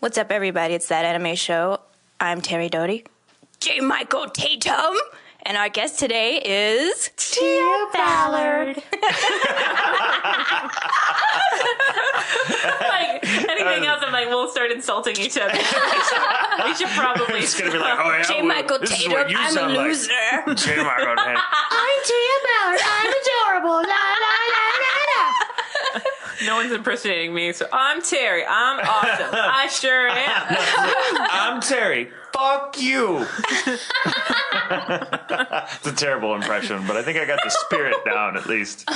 What's up, everybody? It's That Anime Show. I'm Terri Doty J. Michael Tatum, and our guest today is Tia Ballard. Like anything else, I'm like, we'll start insulting each other. We should probably. It's gonna be like, oh yeah, J. Michael Tatum, I'm a loser. Like. J. Michael Tatum. I'm Tia Ballard. I'm adorable. La la la la la. No one's impersonating me, so I'm Terri. I'm awesome. I sure am. I'm Terri. Fuck you. It's a terrible impression, but I think I got the spirit down at least.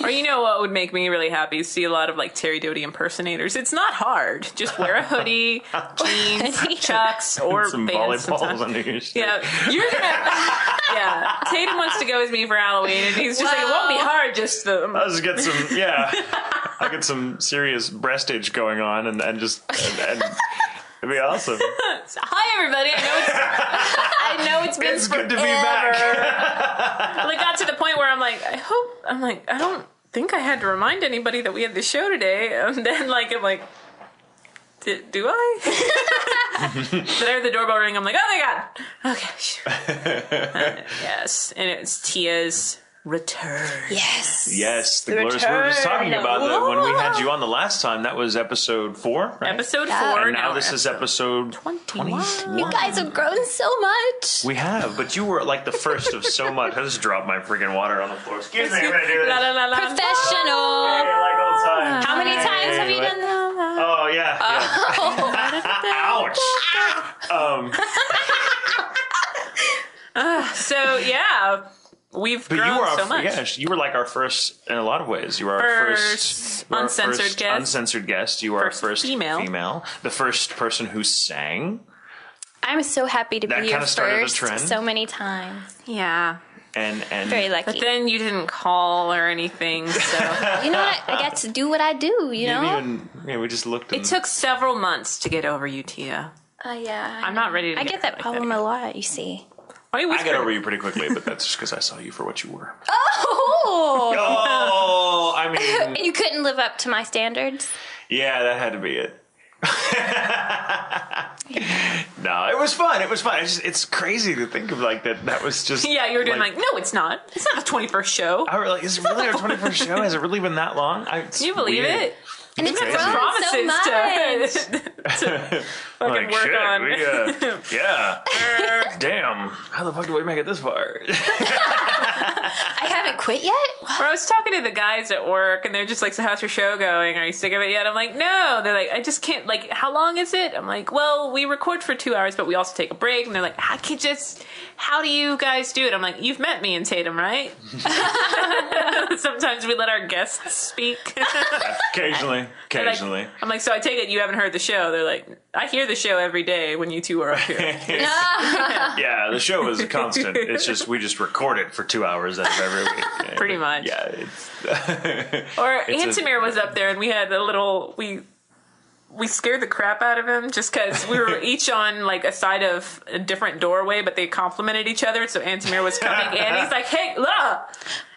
Or you know what would make me really happy is see a lot of like Terri Doty impersonators. It's not hard. Just wear a hoodie, jeans, chucks, or some bands volleyballs sometimes. under your shirt. Yeah, you're gonna. Yeah, Tatum wants to go with me for Halloween, and he's just like, it won't be hard. Just I'll just get some. Yeah, I'll get some serious breastage going on, and it'd be awesome. Hi, everybody. I know it's been It's good to be back. Well, it got to the point where I don't think I had to remind anybody that we had the show today. And then, I'm like, do I? Then I heard the doorbell ring. I'm like, oh my God. Okay. Yes. And it's Tia's return. Yes. Yes, the glorious. We were just talking about that when we had you on the last time. That was episode 4, right? Episode 4. And now this is episode 21. You guys have grown so much. We have, but you were like the first of so much. I just dropped my freaking water on the floor. Excuse me, I'm gonna do this. La, la, la, la. Professional. Hey, like old times. How many times have you done that? Oh yeah. Ouch. So, yeah. We've But grown you were so much. Yeah, you were like our first in a lot of ways. You were our First uncensored guest. Uncensored guest. You were our first female. The first person who sang. I'm so happy to That be your kinda started a first trend. so many times. Yeah. And Very lucky. But then you didn't call or anything, so... You know what? I got to do what I do, you know? we just looked. It took several months to get over you, Tia. Yeah. I'm not ready to I get get that like problem that a lot, you see. Why are you I whispering? got over you pretty quickly, but that's just because I saw you for what you were. Oh! Oh, I mean, You couldn't live up to my standards? yeah, that had to be it. No, it was fun. It was fun. It's crazy to think of like that. That was just Yeah, you were doing no, it's not. It's not a 21st show. I was like, is it really our 21st show? Has it really been that long? Can you believe weird. it? And it's Okay. grown so much. to fucking Like, work shit, on. yeah. Damn. How the fuck do we make it this far? I haven't quit yet? Or I was talking to the guys at work, and they're just like, so how's your show going? Are you sick of it yet? I'm like, no. They're like, I just can't, like, how long is it? I'm like, well, we record for 2 hours, but we also take a break. And they're like, how do you guys do it? I'm like, you've met me and Tatum, right? Sometimes we let our guests speak. Occasionally. I'm like, so I take it you haven't heard the show. They're like, I hear the show every day when you two are up here. Yeah, the show is a constant. It's just, we just record it for 2 hours out of every week. Pretty much. Yeah. It's, Or Antamir was up there, and we had we scared the crap out of him just because we were each on like a side of a different doorway, but they complimented each other. So Antamir was coming in. He's like, hey, look.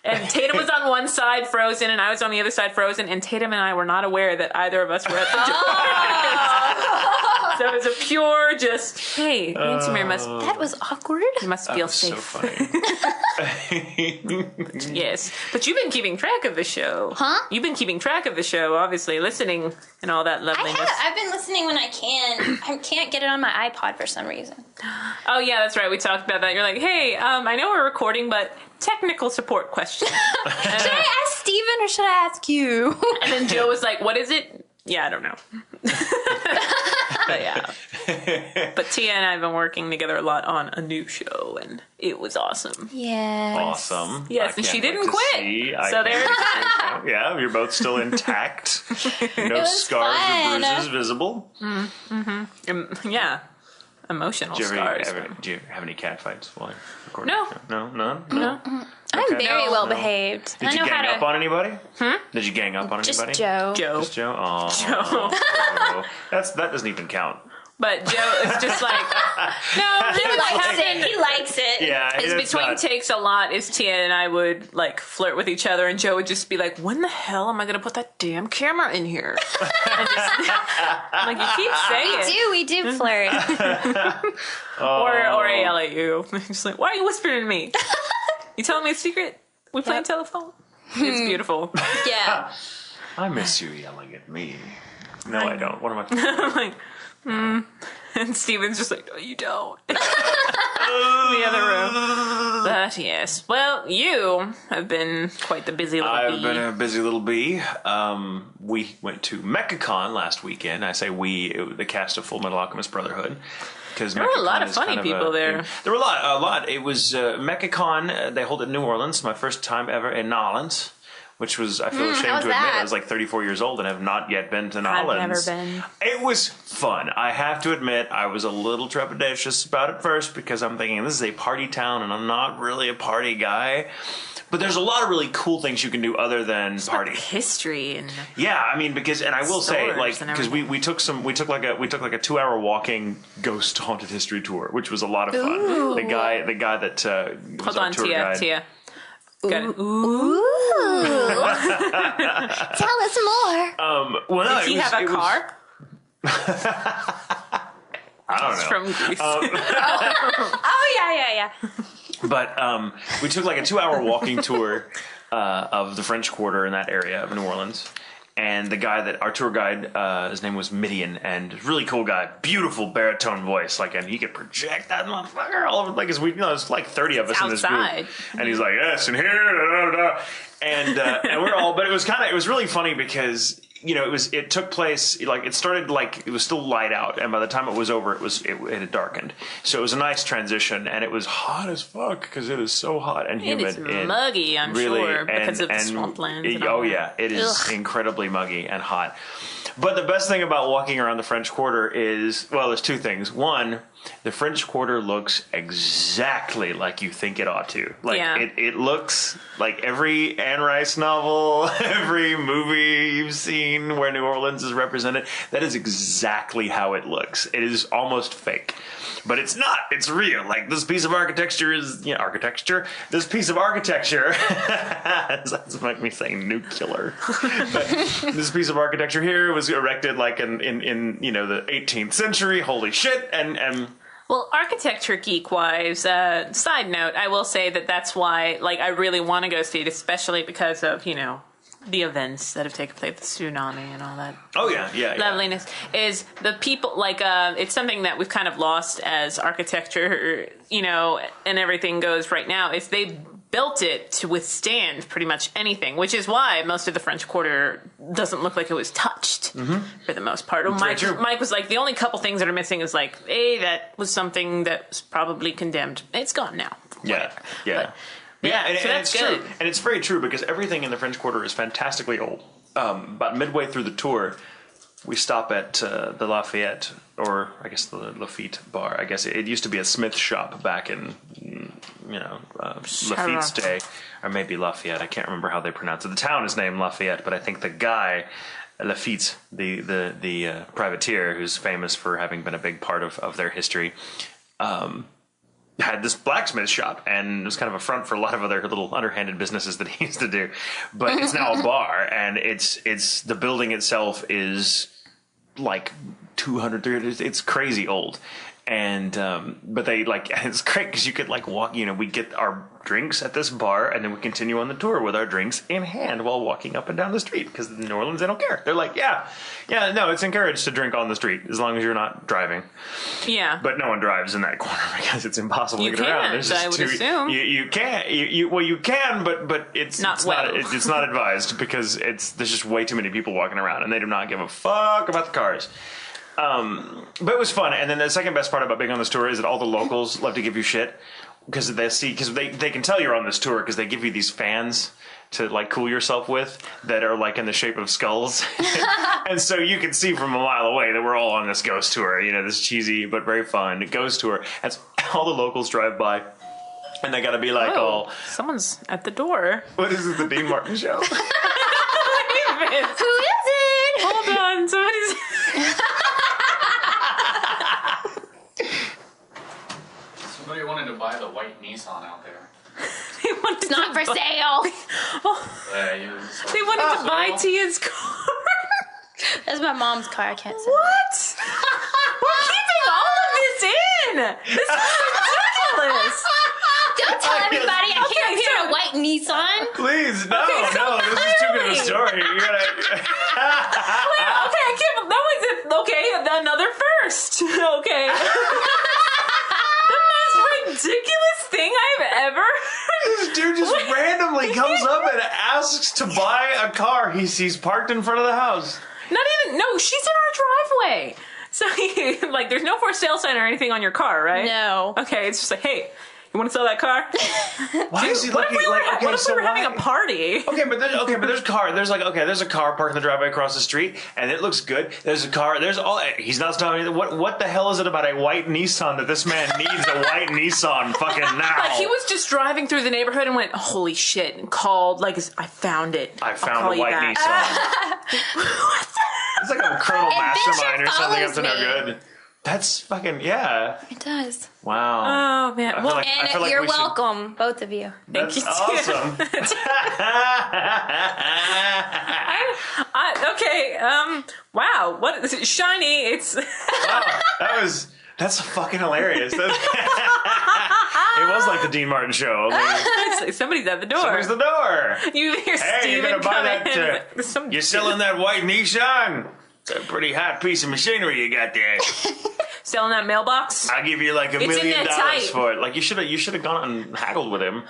And Tatum was on one side frozen, and I was on the other side frozen, and Tatum and I were not aware that either of us were at the door. So it was a pure just, hey, Antamir That was awkward. must feel safe. so funny. Yes. But you've been keeping track of the show. Huh? You've been keeping track of the show, obviously, listening and all that loveliness. I've been listening when I can. I can't get it on my iPod for some reason. Oh, yeah, that's right. We talked about that. You're like, hey, I know we're recording, but technical support question. Should I ask Steven or should I ask you? And then Joe was like, what is it? Yeah, I don't know. But yeah. But Tia and I have been working together a lot on a new show, and it was awesome. Yeah. Awesome. Yes, and she didn't quit. So there it is. Yeah, you're both still intact. No was scars fun. or bruises visible. Yeah. Emotional Do you scars. have any cat fights while you're recording? No. No? None? No. I'm Okay. very No. well behaved. Did I you know gang how up to. on anybody? Did you gang up on Just anybody? Joe. Joe. Just Joe? Oh. Joe. That doesn't even count. But Joe is just like, no, really what happened He likes it. Yeah, is between takes a lot is Tia and I would like flirt with each other, and Joe would just be like, when the hell am I going to put that damn camera in here? And just, I'm like, you keep saying it. We do flirt. Or I yell at you. Just like, why are you whispering to me? You telling me a secret? We playing telephone? It's beautiful. Yeah. I miss you yelling at me. No, I don't. What am I? I'm like, And Steven's just like, no, you don't. In the other room. But yes. Well, you have been quite the busy little bee. I've been a busy little bee. We went to MechaCon last weekend. I say we, the cast of Full Metal Alchemist Brotherhood. There were a lot of funny people there. There were a lot. It was MechaCon. They hold it in New Orleans. My first time ever in New Orleans. Which was, I feel ashamed to admit, I was like 34 years old and have not yet been to New Orleans. I've never been. It was fun. I have to admit, I was a little trepidatious about it first because I'm thinking this is a party town and I'm not really a party guy. But there's a lot of really cool things you can do other than party. Like history and I mean, because, and I will say, like, because we took like a 2-hour walking ghost haunted history tour, which was a lot of fun. Ooh. The guy that was hold our on, tour guide. Tia. Got it. Ooh. Tell us more. Well, no, Did he have a car? I don't know. From Greece. Oh, yeah. But we took like a 2-hour walking tour of the French Quarter in that area of New Orleans. And the guy our tour guide, his name was Midian, and really cool guy, beautiful baritone voice, like, and he could project that motherfucker all over, like, there's like 30 of us in this group, and he's like, yes, and here, da, da, da. And we're all, but it was really funny because, you know, it took place, like, it started, like, it was still light out, and by the time it was over, it had darkened. So it was a nice transition, and it was hot as fuck, because it is so hot and humid. It is muggy, I'm sure, because of the swamplands. Oh, yeah, it is incredibly muggy and hot. But the best thing about walking around the French Quarter is, well, there's two things. One, the French Quarter looks exactly like you think it ought to. Like, it looks like every Anne Rice novel, every movie you've seen where New Orleans is represented. That is exactly how it looks. It is almost fake. But it's not. It's real. Like, this piece of architecture is, this piece of architecture, that's like me saying nuclear. But this piece of architecture here was erected like in the 18th century. Holy shit. And well, architecture geek-wise, side note, I will say that's why, like, I really want to go see it, especially because of, the events that have taken place, the tsunami and all that. Oh, yeah. Loveliness. Is the people, like, it's something that we've kind of lost as architecture, and everything goes right now, is they built it to withstand pretty much anything, which is why most of the French Quarter doesn't look like it was touched for the most part. Mike was like, the only couple things that are missing is like, that was something that was probably condemned. It's gone now. Yeah. But, and so that's it's good. true. And it's very true because everything in the French Quarter is fantastically old. About midway through the tour, we stop at the Lafayette, or I guess the Lafitte bar. I guess it used to be a Smith shop back in, Lafitte's day, or maybe Lafayette. I can't remember how they pronounce it. The town is named Lafayette, but I think the guy, Lafitte, the privateer, who's famous for having been a big part of their history, had this blacksmith shop, and it was kind of a front for a lot of other little underhanded businesses that he used to do. But it's now a bar, and it's the building itself is like 200, 300. It's crazy old. And but they it's great because you could walk. We get our drinks at this bar, and then we continue on the tour with our drinks in hand while walking up and down the street. Because in New Orleans, they don't care. They're like, no, it's encouraged to drink on the street as long as you're not driving. Yeah, but no one drives in that corner because it's impossible to get around. I would assume you can't. You can, but it's not advised because there's just way too many people walking around, and they do not give a fuck about the cars. But it was fun. And then the second best part about being on this tour is that all the locals love to give you shit because they can tell you're on this tour because they give you these fans to cool yourself with that are in the shape of skulls. And so you can see from a mile away that we're all on this ghost tour, this cheesy but very fun ghost tour. And all the locals drive by and they gotta be someone's at the door. What is it, the Dean Martin show? Who is it? Hold on, somebody's white Nissan out there. It's not for sale. They wanted to buy Tia's car. That's my mom's car. I can't say. What? We're keeping all of this in. This is ridiculous. Don't tell everybody I came up here in a white Nissan. Please, no, this is too good of a story. You gotta. Okay, I can't. That was it. Okay, another first. Okay. The most ridiculous thing I've ever heard. This dude just randomly comes up and asks to buy a car. He's parked in front of the house. Not even. No, she's in our driveway. So, like, there's no for sale sign or anything on your car, right? No. Okay, it's just like, hey, you want to sell that car? Why is he What if looking we were, like? Okay, what if so we were having why- a party? Okay, but there's a car. There's a car parked in the driveway across the street, and it looks good. There's a car. There's all. He's not telling me what the hell is it about a white Nissan that this man needs a white Nissan fucking now? Like, he was just driving through the neighborhood and went, holy shit, and called, like, I found it. I I'll found call a you white back. Nissan. It's like a criminal mastermind or something up to no follows good. That's fucking yeah. It does. Wow. Oh, man. I feel Well, like- I And feel like you're we should- welcome, both of you. thank That's you. awesome. Okay, wow. What is it? Shiny. It's. Wow, that's fucking hilarious. It was like the Dean Martin show. Only Somebody's at the door. somebody's the door. You hear Hey, Steven you're gonna buy come that? in. There's some You're selling that white Nissan? It's a pretty hot piece of machinery you got there. selling that mailbox. I'll give you like $1 It's in million there tight. for it. Like you should have gone and haggled with him.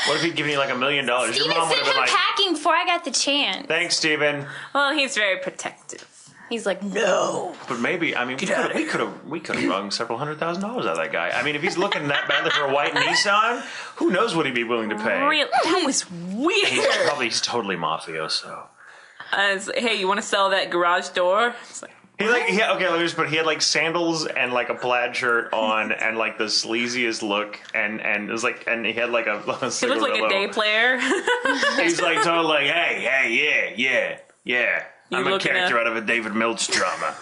What if he'd given you like $1 million? Your Steven mom would sent have him been like, packing before I got the chance. "Thanks, Steven." Well, he's very protective. He's like, no. But maybe we could have wrung several $100,000 out of that guy. I mean, if he's looking that badly for a white Nissan, who knows what he'd be willing to pay? Real, that was weird. He's totally mafioso. Hey, you want to sell that garage door? It's like, He had like sandals and like a plaid shirt on and like the sleaziest look and it was like and he had like a he looked like a day player. He's like totally like, hey, yeah. I'm a looking character at- out of a David Milch drama.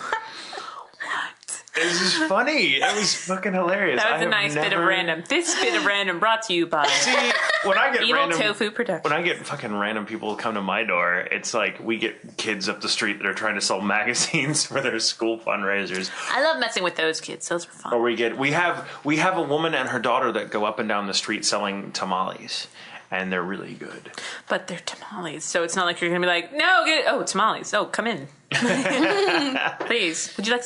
It was just funny. It was fucking hilarious. That was a nice bit of random. This bit of random brought to you by See, when I get Evil random Tofu Production. when I get fucking random people come to my door, it's like we get kids up the street that are trying to sell magazines for their school fundraisers. I love messing with those kids. Those are fun. Or we have a woman and her daughter that go up and down the street selling tamales. And they're really good. But they're tamales, so it's not like you're gonna be like, no, tamales. Oh, come in, please. Would you like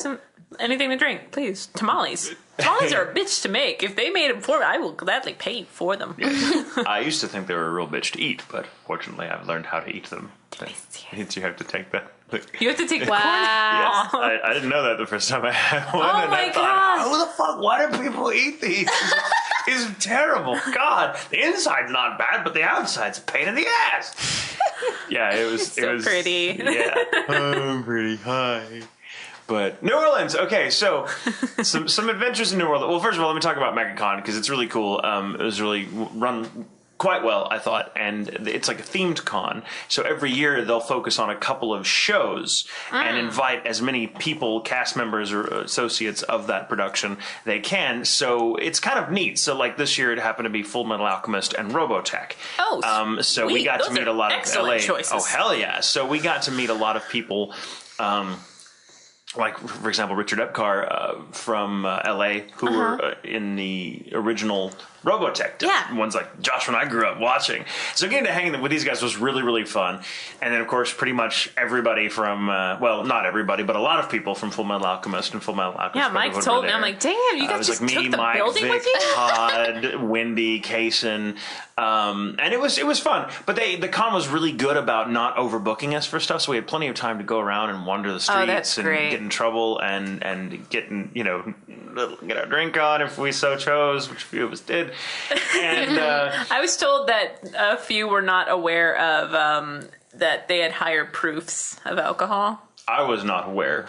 anything to drink? Please, tamales. Tamales are a bitch to make. If they made them for me, I will gladly pay for them. I used to think they were a real bitch to eat, but fortunately, I've learned how to eat them. You have to take that. You have to take the Wow. Yes, I didn't know that the first time I had one. Oh and my I thought, God. who the fuck? Why do people eat these? It's terrible. God, the inside's not bad, but the outside's a pain in the ass. Yeah, it was. So it was pretty. Yeah, I'm pretty high. But New Orleans, okay, so some adventures in New Orleans. Well, first of all, let me talk about MegaCon because it's really cool. It was really run quite well, I thought, and it's like a themed con. So every year they'll focus on a couple of shows and invite as many people, cast members or associates of that production they can. So it's kind of neat. So like this year it happened to be Full Metal Alchemist and Robotech. Oh, so we sweet. got Those to meet are a lot of excellent LA. choices. Oh hell yeah! So we got to meet a lot of people. Like, for example, Richard Epcar from LA, who were in the original Robotech. Yeah. Ones like Josh and I grew up watching. So getting to hang with these guys was really, really fun. And then, of course, pretty much everybody from, well, not everybody, but a lot of people from Full Metal Alchemist and Full Metal Alchemist. Yeah, Mike Brotherhood told were me. I'm there. like, damn, you guys it was just like took me, the Mike, building Vic, with you? Todd, Wendy, Kaysen. And it was fun. But the con was really good about not overbooking us for stuff, so we had plenty of time to go around and wander the streets that's and great. get in trouble and get our drink on if we so chose, which a few of us did. And I was told that a few were not aware of that they had higher proofs of alcohol. I was not aware.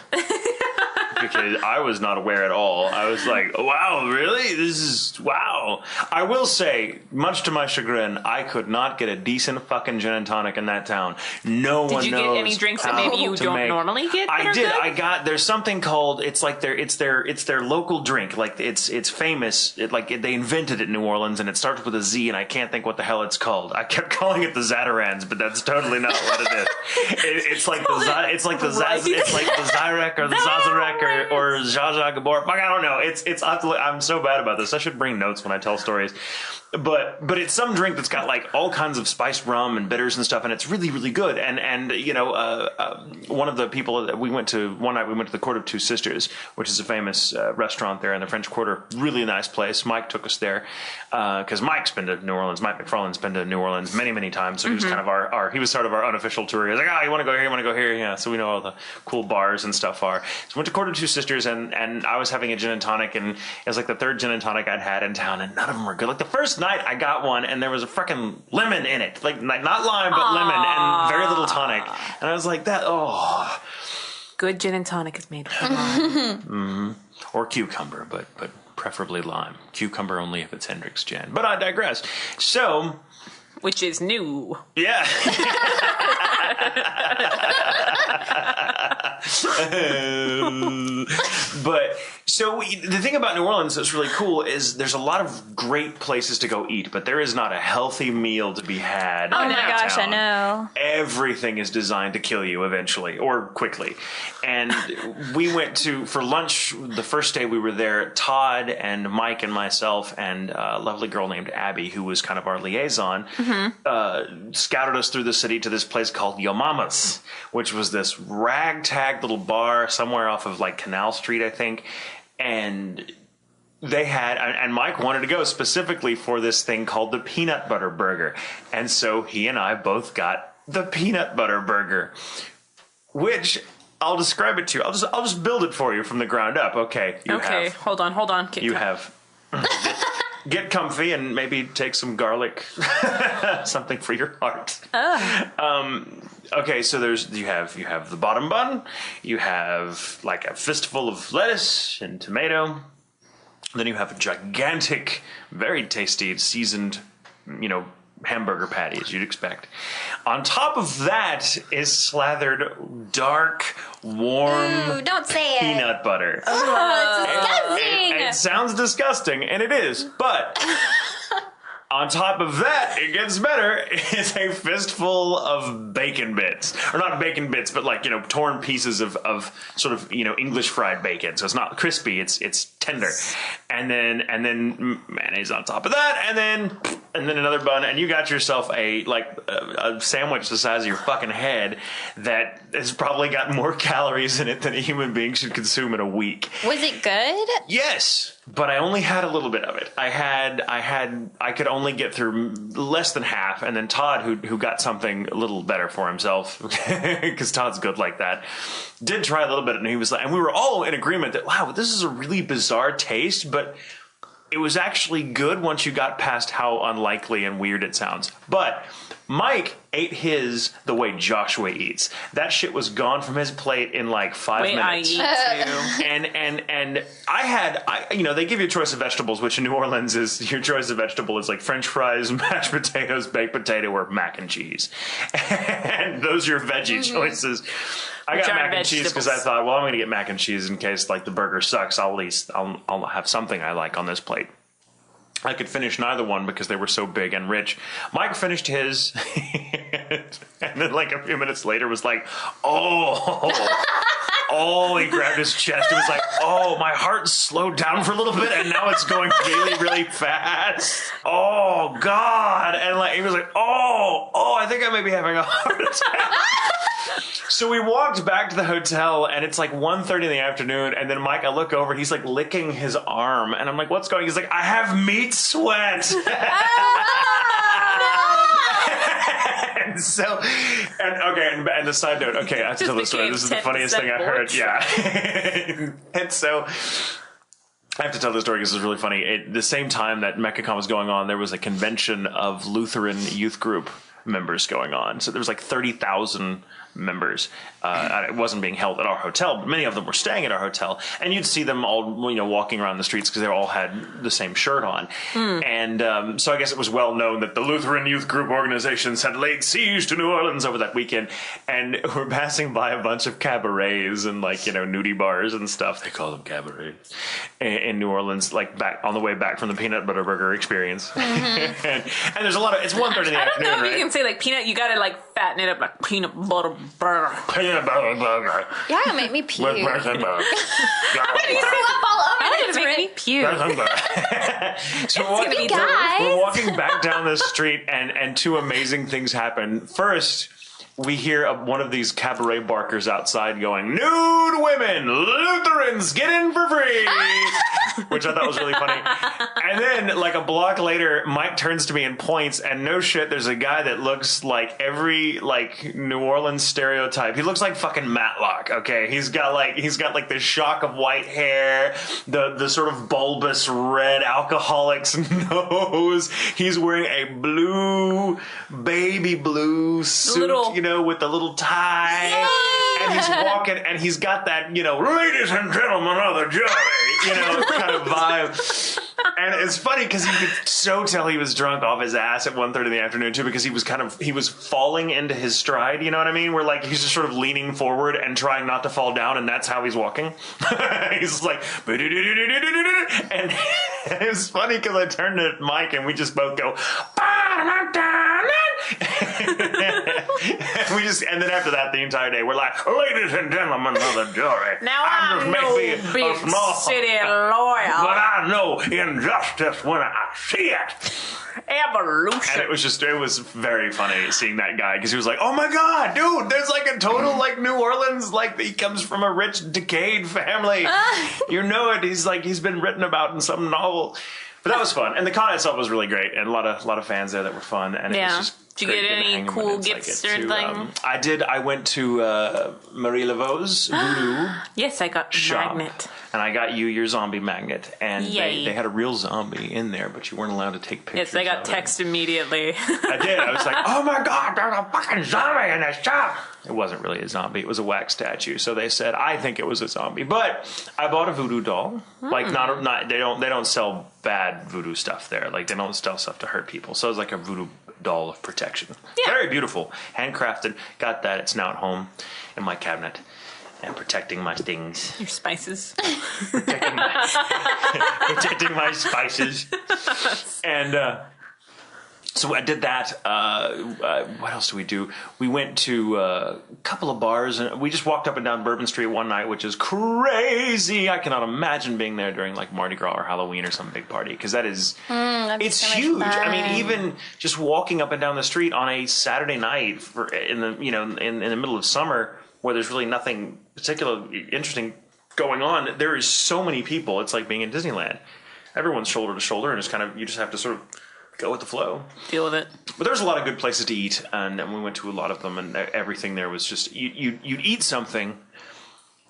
because I was not aware at all. I was like, wow, really? This is, wow. I will say, much to my chagrin, I could not get a decent fucking gin and tonic in that town. No one knows. Did you get any drinks that maybe you don't normally get? I did. I got, there's something called, it's like their local drink. Like it's famous. They invented it in New Orleans, and it starts with a Z, and I can't think what the hell it's called. I kept calling it the Zatarans, but that's totally not what it is. It's like the Zyrek or the Zazarek or Zsa Gabor. Fuck, I don't know. I'm so bad about this. I should bring notes when I tell stories. But it's some drink that's got like all kinds of spiced rum and bitters and stuff, and it's really, really good. And you know, one of the people that we went to one night, we went to the Court of Two Sisters, which is a famous restaurant there in the French Quarter. Really nice place. Mike took us there because Mike's been to New Orleans. Mike McFarlane's been to New Orleans many, many times. So he was kind of he was sort of our unofficial tour. He was like, you want to go here? You want to go here? Yeah. So we know all the cool bars and stuff are. So we went to Court of Two Sisters, and I was having a gin and tonic, and it was like the third gin and tonic I'd had in town, and none of them were good. Like the first night I got one and there was a freaking lemon in it, like not lime but lemon, and very little tonic, and I was like, good gin and tonic is made with lime. Or cucumber, but preferably lime. Cucumber only if it's Hendrick's gin, but I digress. So, which is new. Yeah. But so the thing about New Orleans that's really cool is there's a lot of great places to go eat, but there is not a healthy meal to be had. Oh my gosh, I know. Everything is designed to kill you eventually or quickly. And we went for lunch the first day we were there. Todd and Mike and myself and a lovely girl named Abby, who was kind of our liaison, scouted us through the city to this place called Yo Mama's, which was this ragtag little bar somewhere off of like Canal Street, I think. And they had, and Mike wanted to go specifically for this thing called the peanut butter burger. And so he and I both got the peanut butter burger, which I'll describe it to you. I'll just build it for you from the ground up. Okay. Hold on. Get comfy and maybe take some garlic, something for your heart. Okay, so you have the bottom bun, you have like a fistful of lettuce and tomato, then you have a gigantic, very tasty, seasoned, hamburger patty, as you'd expect. On top of that is slathered dark, warm don't say peanut butter. Oh, it's disgusting. It sounds disgusting, and it is, but on top of that, it gets better, is a fistful of bacon bits. Or not bacon bits, but like, torn pieces of sort of, English fried bacon. So it's not crispy, it's tender. And then mayonnaise on top of that, and then another bun, and you got yourself a sandwich the size of your fucking head that has probably got more calories in it than a human being should consume in a week. Was it good? Yes, but I only had a little bit of it. I could only get through less than half, and then Todd, who got something a little better for himself, because Todd's good like that, did try a little bit, and he was like, and we were all in agreement that, wow, this is a really bizarre taste, but it was actually good once you got past how unlikely and weird it sounds. But Mike ate his the way Joshua eats. That shit was gone from his plate in like 5 minutes. I eat too. And they give you a choice of vegetables, which in New Orleans is your choice of vegetable is like French fries, mashed potatoes, baked potato, or mac and cheese. And those are your veggie choices. I got mac and cheese because I thought, well, I'm going to get mac and cheese in case like the burger sucks. I'll have something I like on this plate. I could finish neither one because they were so big and rich. Mike finished his, and then like a few minutes later was like, he grabbed his chest and was like, my heart slowed down for a little bit and now it's going really, really fast. Oh, God. And like he was like, I think I may be having a heart attack. So we walked back to the hotel, and it's like 1:30 in the afternoon, and then Mike, I look over, he's like licking his arm, and I'm like, what's going on? He's like, I have meat sweat. And the side note, okay, I have to tell this story. This is the funniest thing I heard. Yeah. And so I have to tell this story because it's really funny. At the same time that MechaCon was going on, there was a convention of Lutheran youth group members going on. So there was like 30,000 members. It wasn't being held at our hotel, but many of them were staying at our hotel, and you'd see them all, walking around the streets because they all had the same shirt on. And so I guess it was well known that the Lutheran Youth Group organizations had laid siege to New Orleans over that weekend, and we're passing by a bunch of cabarets and nudie bars and stuff. They call them cabarets in New Orleans, back on the way back from the peanut butter burger experience. and there's a lot of, it's 1:30 in the afternoon. I don't know if you right? can say peanut. You gotta fatten it up like peanut butter burger. Peanut butter burger. Yeah, it'll make me puke. With peanut butter. You threw up all over it. It's make me puke. So we're walking back down the street, and two amazing things happen. First, we hear one of these cabaret barkers outside going, "Nude women, Lutherans, get in for free," which I thought was really funny. And then, a block later, Mike turns to me and points, and no shit, there's a guy that looks like every, New Orleans stereotype. He looks like fucking Matlock, okay? He's got this shock of white hair, the sort of bulbous red alcoholic's nose. He's wearing a baby blue suit, with the little tie. Yeah! And he's walking, and he's got that, ladies and gentlemen of the jury, kind of vibe. And it's funny because you could so tell he was drunk off his ass at 1:30 in the afternoon too, because he was falling into his stride, you know what I mean? Where he's just sort of leaning forward and trying not to fall down, and that's how he's walking. He's like, and it was funny because I turned to Mike and we just both go, and then after that, the entire day, we're like, ladies and gentlemen of the jury. Now I know big city lawyer, but I know injustice when I see it. Evolution. And it was very funny seeing that guy, because he was like, oh my god, dude, there's a total New Orleans, he comes from a rich, decayed family. It. He's been written about in some novel. But that was fun, and the con itself was really great, and a lot of fans there that were fun, and it was just. Did you get any cool gifts or anything? I did. I went to Marie Laveau's Voodoo. Yes, I got a magnet. And I got you your zombie magnet. And they had a real zombie in there, but you weren't allowed to take pictures. Yes, I got text immediately. I did. I was like, oh my god, there's a fucking zombie in this shop. It wasn't really a zombie. It was a wax statue. So they said, I think it was a zombie. But I bought a voodoo doll. Not they don't sell bad voodoo stuff there. They don't sell stuff to hurt people. So it was a voodoo doll of protection. Yeah. Very beautiful. Handcrafted. Got that. It's now at home in my cabinet and protecting my things. Your spices. protecting my spices. And so I did that. What else do we do? We went to a couple of bars, and we just walked up and down Bourbon Street one night, which is crazy. I cannot imagine being there during Mardi Gras or Halloween or some big party, because it's so huge. I mean, even just walking up and down the street on a Saturday night in the middle of summer, where there's really nothing particularly interesting going on, there is so many people. It's like being in Disneyland. Everyone's shoulder to shoulder, and it's you just have to sort of go with the flow. Deal with it. But there's a lot of good places to eat, and we went to a lot of them, and everything there was just, you'd eat something,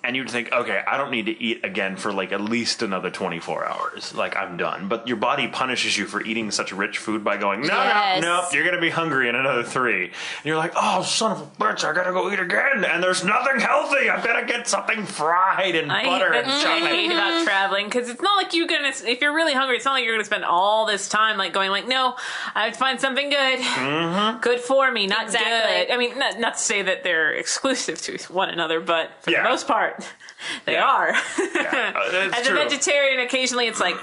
and you'd think, okay, I don't need to eat again for at least another 24 hours. I'm done. But your body punishes you for eating such rich food by going, no, you're going to be hungry in another 3. And you're like, oh, son of a bitch, I got to go eat again. And there's nothing healthy. I've got to get something fried and butter and chocolate. I hate about traveling, because it's not like you're going to, if you're really hungry, it's not like you're going to spend all this time going no, I have to find something good. Mm-hmm. Good for me, not good. I mean, not to say that they're exclusive to one another, but for the most part, they are. Yeah, as a vegetarian, occasionally it's fuck.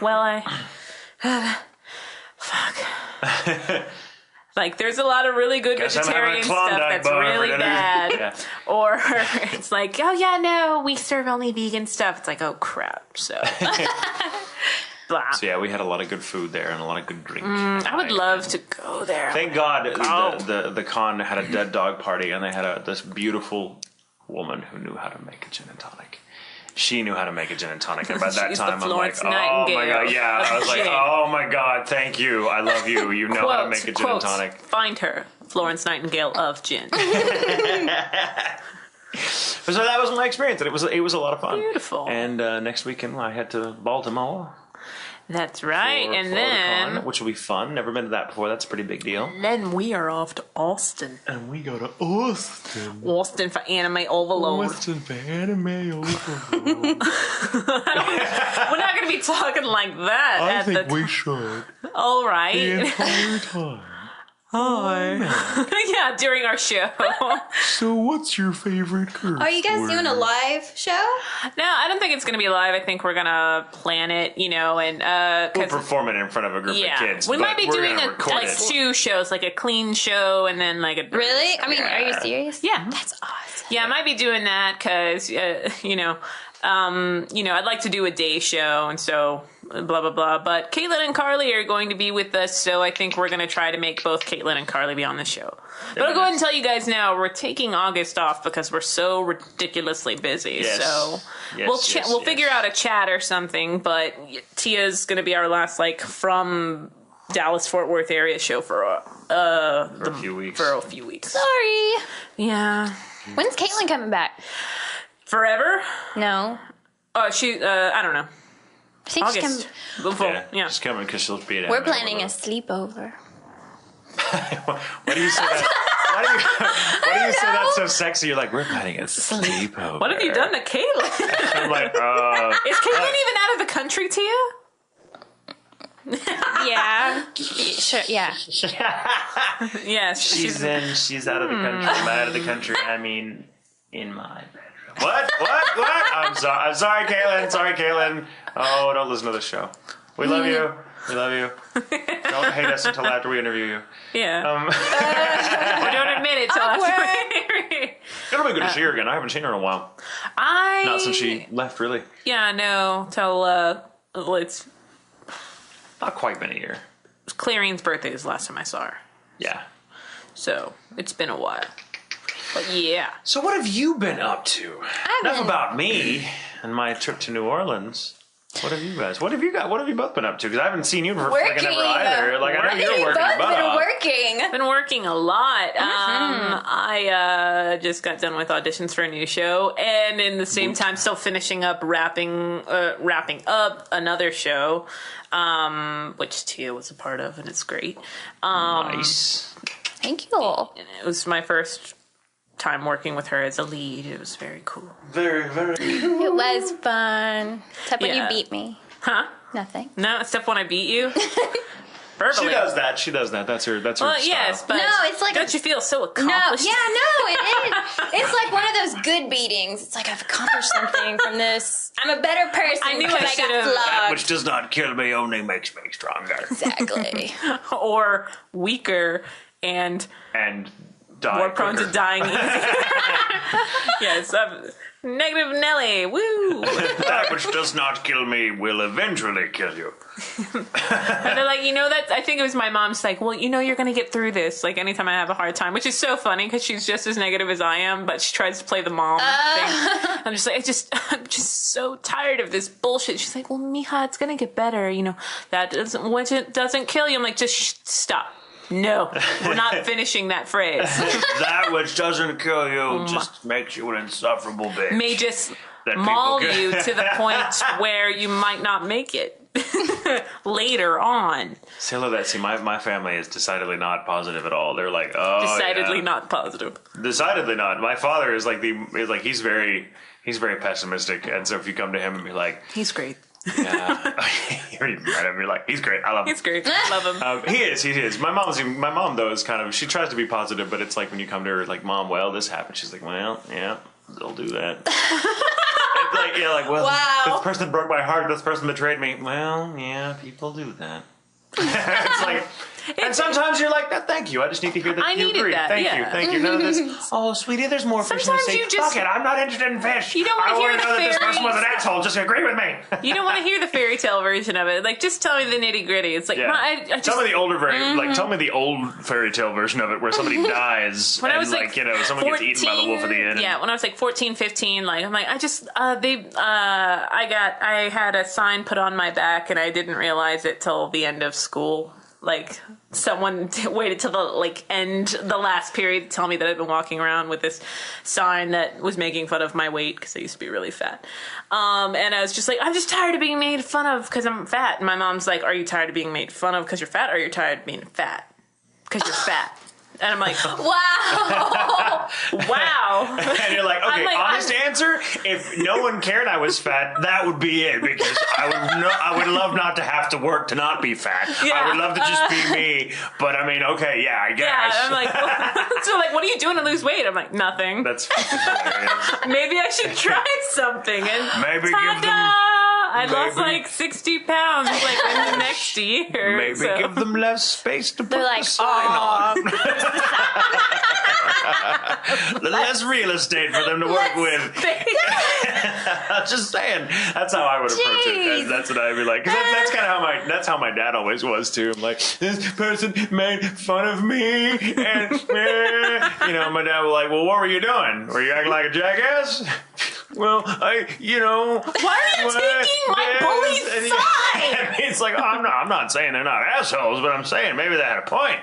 There's a lot of really good vegetarian stuff that's really bad. Yeah. Or it's oh yeah, no, we serve only vegan stuff. It's oh crap. So. So yeah, we had a lot of good food there and a lot of good drinks. I would love to go there. Thank God the con had a dead dog party, and they had this beautiful woman who knew how to make a gin and tonic. She knew how to make a gin and tonic, and by that time I'm oh my god, yeah. I was oh my god, thank you, I love you. You know how to make a gin and tonic. Find her, Florence Nightingale of gin. So that was my experience, and it was a lot of fun. Beautiful. And next weekend I head to Baltimore. That's right. And Florida then... Con, which will be fun. Never been to that before. That's a pretty big deal. Then we are off to Austin. And we go to Austin. Austin for Anime Overload. Austin for Anime Overload. We're not going to be talking like that. I think we should. All right. The entire time. Hi. Yeah, during our show. So what's your favorite curse Are you guys word? doing a live show? No, I don't think it's going to be live. I think we're going to plan it, and... We'll perform it in front of a group of kids. We might be doing like 2 shows, like a clean show and then like a... Really? I mean, are you serious? Yeah. That's awesome. Yeah, I might be doing that because, I'd like to do a day show, and so blah, blah, blah. But Caitlin and Carly are going to be with us, so I think we're going to try to make both Caitlin and Carly be on the show. But I'll go ahead and tell you guys now, we're taking August off because we're so ridiculously busy. Yes. So Yes, we'll figure out a chat or something, but Tia's going to be our last, from Dallas-Fort Worth area show for a few weeks. Sorry. Yeah. When's Caitlin coming back? Forever? No. I don't know. I think she's August. coming. Yeah. She's coming because she'll be at We're Anime planning a Overload. sleepover. Why do you say that? Why do you say that so sexy? You're like, we're planning a sleepover. What have you done to Caitlin? I'm like, Is Caitlin even out of the country, Tia? Yeah. Sure. Yeah. Yes. she's out of the country. By out of the country, I mean, in my bedroom. What? I'm sorry, Caitlin. Sorry, Caitlin. Oh, don't listen to the show. We love you. Don't hate us until after we interview you. Yeah. Or don't admit it till after. It'll be good to see her again. I haven't seen her in a while. Not since she left, really. Yeah, no. Till it's Not quite been a year. Clarine's birthday is the last time I saw her. Yeah. So it's been a while. But yeah. So what have you been up to? Enough about me and my trip to New Orleans. What have you guys? What have you both been up to? Because I haven't seen you for freaking ever either. Like, I know you're working. Been working. Been working a lot. I just got done with auditions for a new show, and in the same time, still finishing up wrapping up another show, which Tia was a part of, and it's great. Nice. Thank you. It was my first time working with her as a lead. It was very cool. Very, very cool. It was fun. Except when you Yeah. beat me. Huh? Nothing. No, except when I beat you. Verbally. She does that. That's her Well, style. yes, but No, it's like don't you feel so No, accomplished? it is. It's like one of those good beatings. It's like I've accomplished something from this. I'm a better person I knew because I I should've- got That flogged. which does not kill me only makes me stronger. Exactly. Or weaker and And die more prone to quicker. dying easy. Yes, negative Nelly. Woo! That which does not kill me will eventually kill you. And they're like, that I think it was my mom's like, well, you're going to get through this. Like, anytime I have a hard time, which is so funny because she's just as negative as I am, but she tries to play the mom thing. I'm just like, I'm just so tired of this bullshit. She's like, well, mija, it's going to get better. That doesn't kill you. I'm like, just stop. No, we're not finishing that phrase. That which doesn't kill you just makes you an insufferable bitch. May just That maul people you to the point where you might not make it later on. See, I love that. See, my family is decidedly not positive at all. They're like, oh, Decidedly yeah. not positive. Decidedly not. My father is like he's very pessimistic, and so if you come to him and be like, He's great. yeah, you're met him, you're like, he's great. I love him. He's great. Love him. He is. My mom though is kind of, she tries to be positive, but it's like when you come to her like, Mom, well, this happened. She's like, well, yeah, they'll do that. It's well, Wow. this person broke my heart. This person betrayed me. Well, yeah, people do that. It's like, and sometimes you're like, thank you. I just need to hear that I you needed agree. that, Thank yeah. you. Thank you. None of this. Oh, sweetie, there's more fish in the Sometimes sea. you just- Fuck it. I'm not interested in fish. You don't wanna I hear wanna the know that this person was an fairies. asshole. Just agree with me. You don't want to hear the fairy tale version of it. Like, just tell me the nitty gritty. It's like, Yeah. I just, Tell me the older tell me the old fairy tale version of it where somebody dies when and I was like, someone gets eaten by the wolf at the end. Yeah, when I was like 14, 15, like, I'm like, I had a sign put on my back and I didn't realize it till the end of school. like someone waited till the end the last period to tell me that I'd been walking around with this sign that was making fun of my weight because I used to be really fat. And I was just like, I'm just tired of being made fun of because I'm fat. And my mom's like, are you tired of being made fun of because you're fat, or are you tired of being fat because you're fat? And I'm like, Wow. wow. And you're like, okay, honest answer, if no one cared I was fat, that would be it, because I would love not to have to work to not be fat. Yeah. I would love to just be me, but I mean, okay, yeah, I guess. Yeah, I'm like, so like, what are you doing to lose weight? I'm like, nothing. That's hilarious. Maybe I should try something. And Maybe ta-da! give them... I lost like 60 pounds like in the next year. Maybe give them less space to put They're like, the sign on. Less real estate for them to work with. Just saying. That's how I would approach it. That's what I'd be like. 'Cause that's kind of how my dad always was too. I'm like, this person made fun of me, and my dad was like, well, what were you doing? Were you acting like a jackass? Well, why are you taking my bully's side? It's like, I'm not saying they're not assholes, but I'm saying maybe they had a point.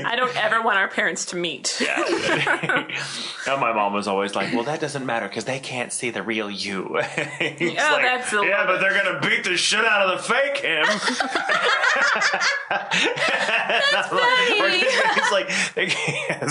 I don't ever want our parents to meet. Yeah. And my mom was always like, well, that doesn't matter because they can't see the real you. That's a yeah, but they're going to beat the shit out of the fake him. That's funny. He's like,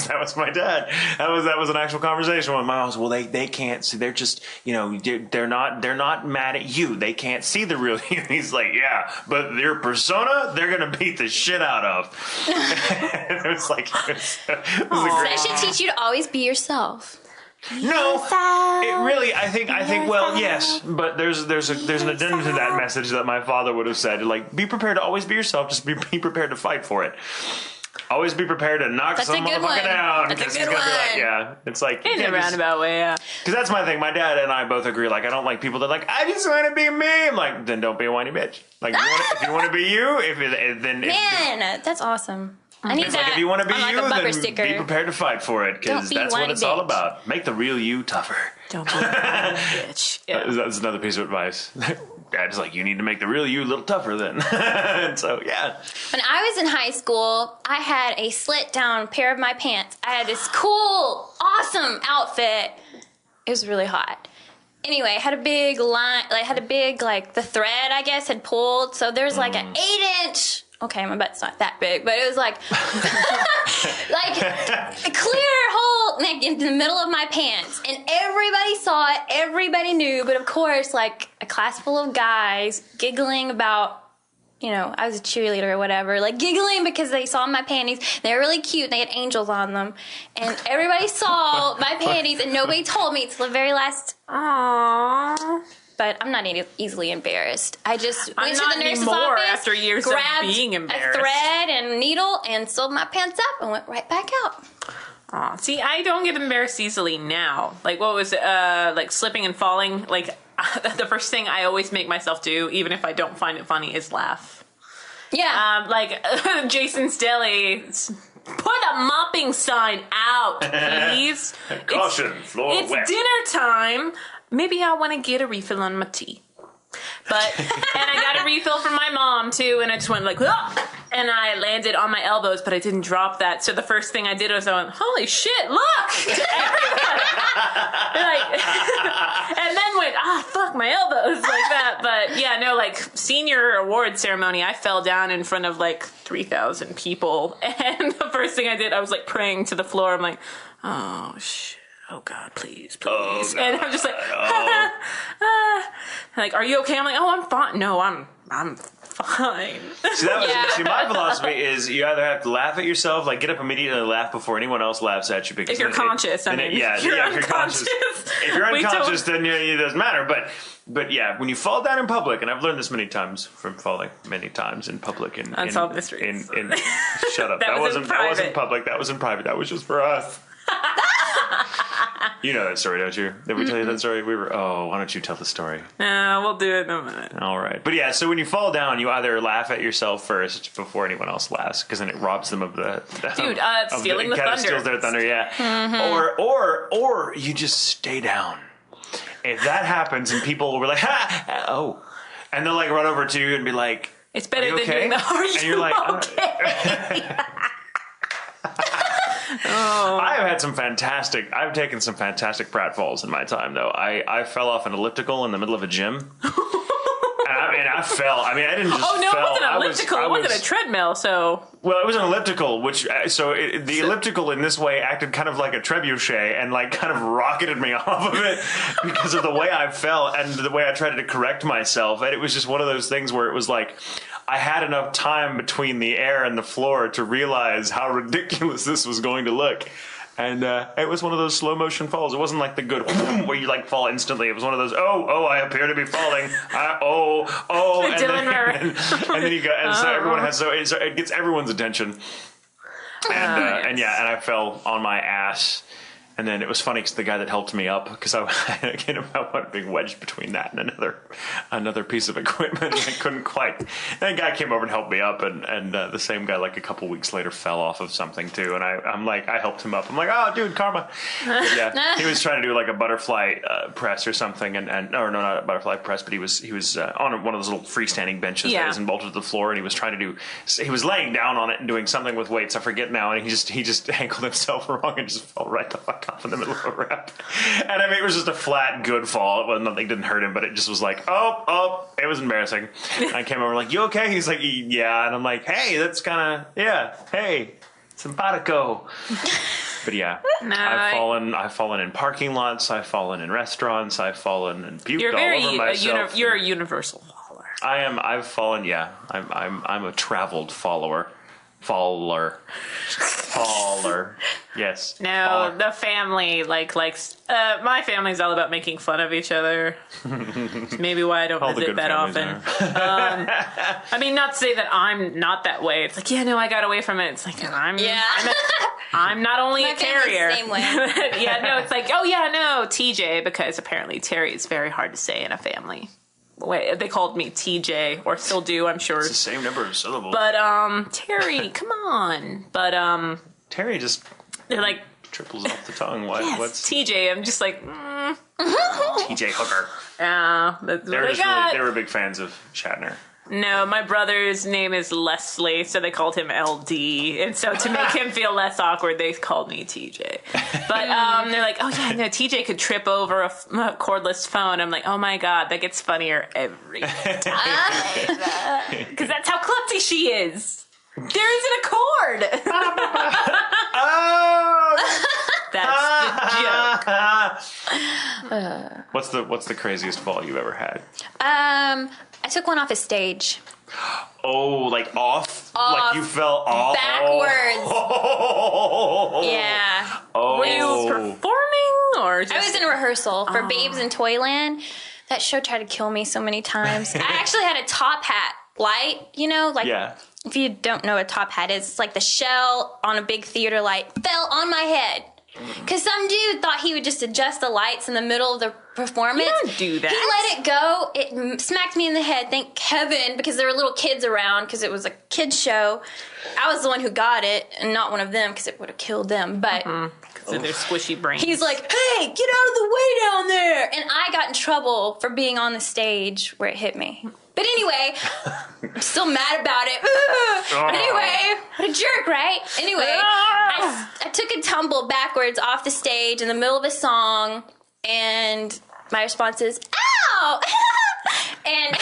that was my dad. That was an actual conversation with my mom. Well, they can't see. They're just, they're not mad at you. They can't see the real you. He's like, yeah, but your persona, they're going to beat the shit out of. It was like, it was a great. They should teach you to always be yourself. No, it really. I think. Well, yes, but there's an addendum to that message that my father would have said. Like, be prepared to always be yourself. Just be prepared to fight for it. Always be prepared to knock some motherfucker down, because he's gonna be like, yeah. It's like in a roundabout way, yeah. Because that's my thing. My dad and I both agree. Like, I don't like people that are like, I just want to be me. I'm like, then don't be a whiny bitch. Like, if you want to be you, That's awesome. I need it's that. like, if you want to be on, you, like, a bumper then sticker. be prepared to fight for it, because that's what it's all about. Make the real you tougher. Don't be a whiny bitch. Yeah. That's another piece of advice. Dad's like, you need to make the real you a little tougher then. And so, yeah. When I was in high school, I had a slit down pair of my pants. I had this cool, awesome outfit. It was really hot. Anyway, I had a big line, the thread, I guess, had pulled. So there's like an 8-inch. Okay, my butt's not that big, but it was like a clear hole in the middle of my pants. And everybody saw it, everybody knew, but of course, like a class full of guys giggling about, I was a cheerleader or whatever, like giggling because they saw my panties. They were really cute, and they had angels on them. And everybody saw my panties, and nobody told me until the very last. Aww. But I'm not easily embarrassed. I just went to the nurse's anymore office, after years of being embarrassed. A thread and needle, and sewed my pants up and went right back out. Aw, see, I don't get embarrassed easily now. Like, what was it? Like slipping and falling. Like, the first thing I always make myself do, even if I don't find it funny, is laugh. Yeah. Like Jason's Deli. Put a mopping sign out, please. Caution, floor it's wet. It's dinner time. Maybe I want to get a refill on my tea. But, and I got a refill from my mom too, and I just went like, ah! And I landed on my elbows, but I didn't drop that. So the first thing I did was I went, holy shit, look! To everybody. And then went, fuck my elbows, like that. But yeah, no, like senior award ceremony, I fell down in front of like 3,000 people. And the first thing I did, I was like praying to the floor. I'm like, oh shit. Oh God, please. Oh, God. And I'm just like, like, are you okay? I'm like, oh, I'm fine. No, I'm fine. See, my philosophy is you either have to laugh at yourself, like get up immediately and laugh before anyone else laughs at you. Because if you're conscious, if you're unconscious, then it doesn't matter. But yeah, when you fall down in public, and I've learned this many times from falling many times in public. Unsolved mysteries. Shut up. That wasn't public. That was in private. That was just for us. You know that story, don't you? Did we tell you that story? Why don't you tell the story? We'll do it in a minute. All right. But yeah, so when you fall down, you either laugh at yourself first before anyone else laughs, because then it robs them of the stealing the thunder. Steals their thunder, yeah. Mm-hmm. Or you just stay down. If that happens and people were like, ha! Oh. And they'll like run over to you and be like, It's better than okay? doing the "Are you And you're like, okay?" I've taken some fantastic pratfalls in my time, though. I fell off an elliptical in the middle of a gym. I fell. I didn't just Oh, no, fell. it wasn't an elliptical. It wasn't a treadmill, so... Well, it was an elliptical, the elliptical in this way acted kind of like a trebuchet and like kind of rocketed me off of it because of the way I fell and the way I tried to correct myself. And it was just one of those things where it was like, I had enough time between the air and the floor to realize how ridiculous this was going to look. And it was one of those slow motion falls. It wasn't like the good where you like fall instantly. It was one of those, I appear to be falling. And then you go, and so everyone has, so it gets everyone's attention. And I fell on my ass. And then it was funny because the guy that helped me up, because I get about one big wedge between that and another piece of equipment. I couldn't quite. That guy came over and helped me up, and the same guy like a couple weeks later fell off of something too. And I'm like, I helped him up. I'm like, oh, dude, karma. But yeah, he was trying to do like a butterfly press or something, or no, not a butterfly press, but he was on one of those little freestanding benches that was bolted to the floor, and he was trying to do. He was laying down on it and doing something with weights. I forget now, and he just ankled himself wrong and just fell right the fuck off in the middle of a rep. And it was just a flat good fall. It wasn't, nothing didn't hurt him, but it just was like, it was embarrassing. And I came over like, you okay? He's like, yeah. And I'm like, hey, that's kind of, hey, simpatico. But yeah, I've fallen in parking lots. I've fallen in restaurants. I've fallen and puked all over myself. You're a universal faller. I've fallen. Yeah, I'm a traveled faller. Yes. No, faller. the family likes. My family's all about making fun of each other. Maybe why I don't visit that often. Not to say that I'm not that way. It's like, I got away from it. It's like I'm not only a carrier. Same way. It's like, TJ, because apparently Terry is very hard to say in a family. Wait, they called me TJ, or still do, I'm sure. It's the same number of syllables. But, Terry, come on. But, Terry just... They're like... Triples off the tongue. What's TJ? I'm just like, TJ Hooker. That's what I got. They were big fans of Shatner. No, my brother's name is Leslie, so they called him LD. And so to make him feel less awkward, they called me TJ. But they're like, TJ could trip over a cordless phone. I'm like, oh my God, that gets funnier every time. Because that's how klutzy she is. There isn't a cord. That's the joke. What's the craziest fall you've ever had? I took one off a stage. Oh, like off? Like you fell off? Backwards. Oh. Yeah. Oh. Were you performing or just... I was in rehearsal for Babes in Toyland. That show tried to kill me so many times. I actually had a top hat light, if you don't know what a top hat is, it's like the shell on a big theater light fell on my head. Because some dude thought he would just adjust the lights in the middle of the performance. You don't do that. He let it go. It smacked me in the head. Thank heaven, because there were little kids around, because it was a kid's show. I was the one who got it, and not one of them, because it would have killed them. But because of their squishy brains. He's like, hey, get out of the way down there. And I got in trouble for being on the stage where it hit me. But anyway, I'm still mad about it. But anyway, what a jerk, right? Anyway, I took a tumble backwards off the stage in the middle of a song, and my response is, ow! and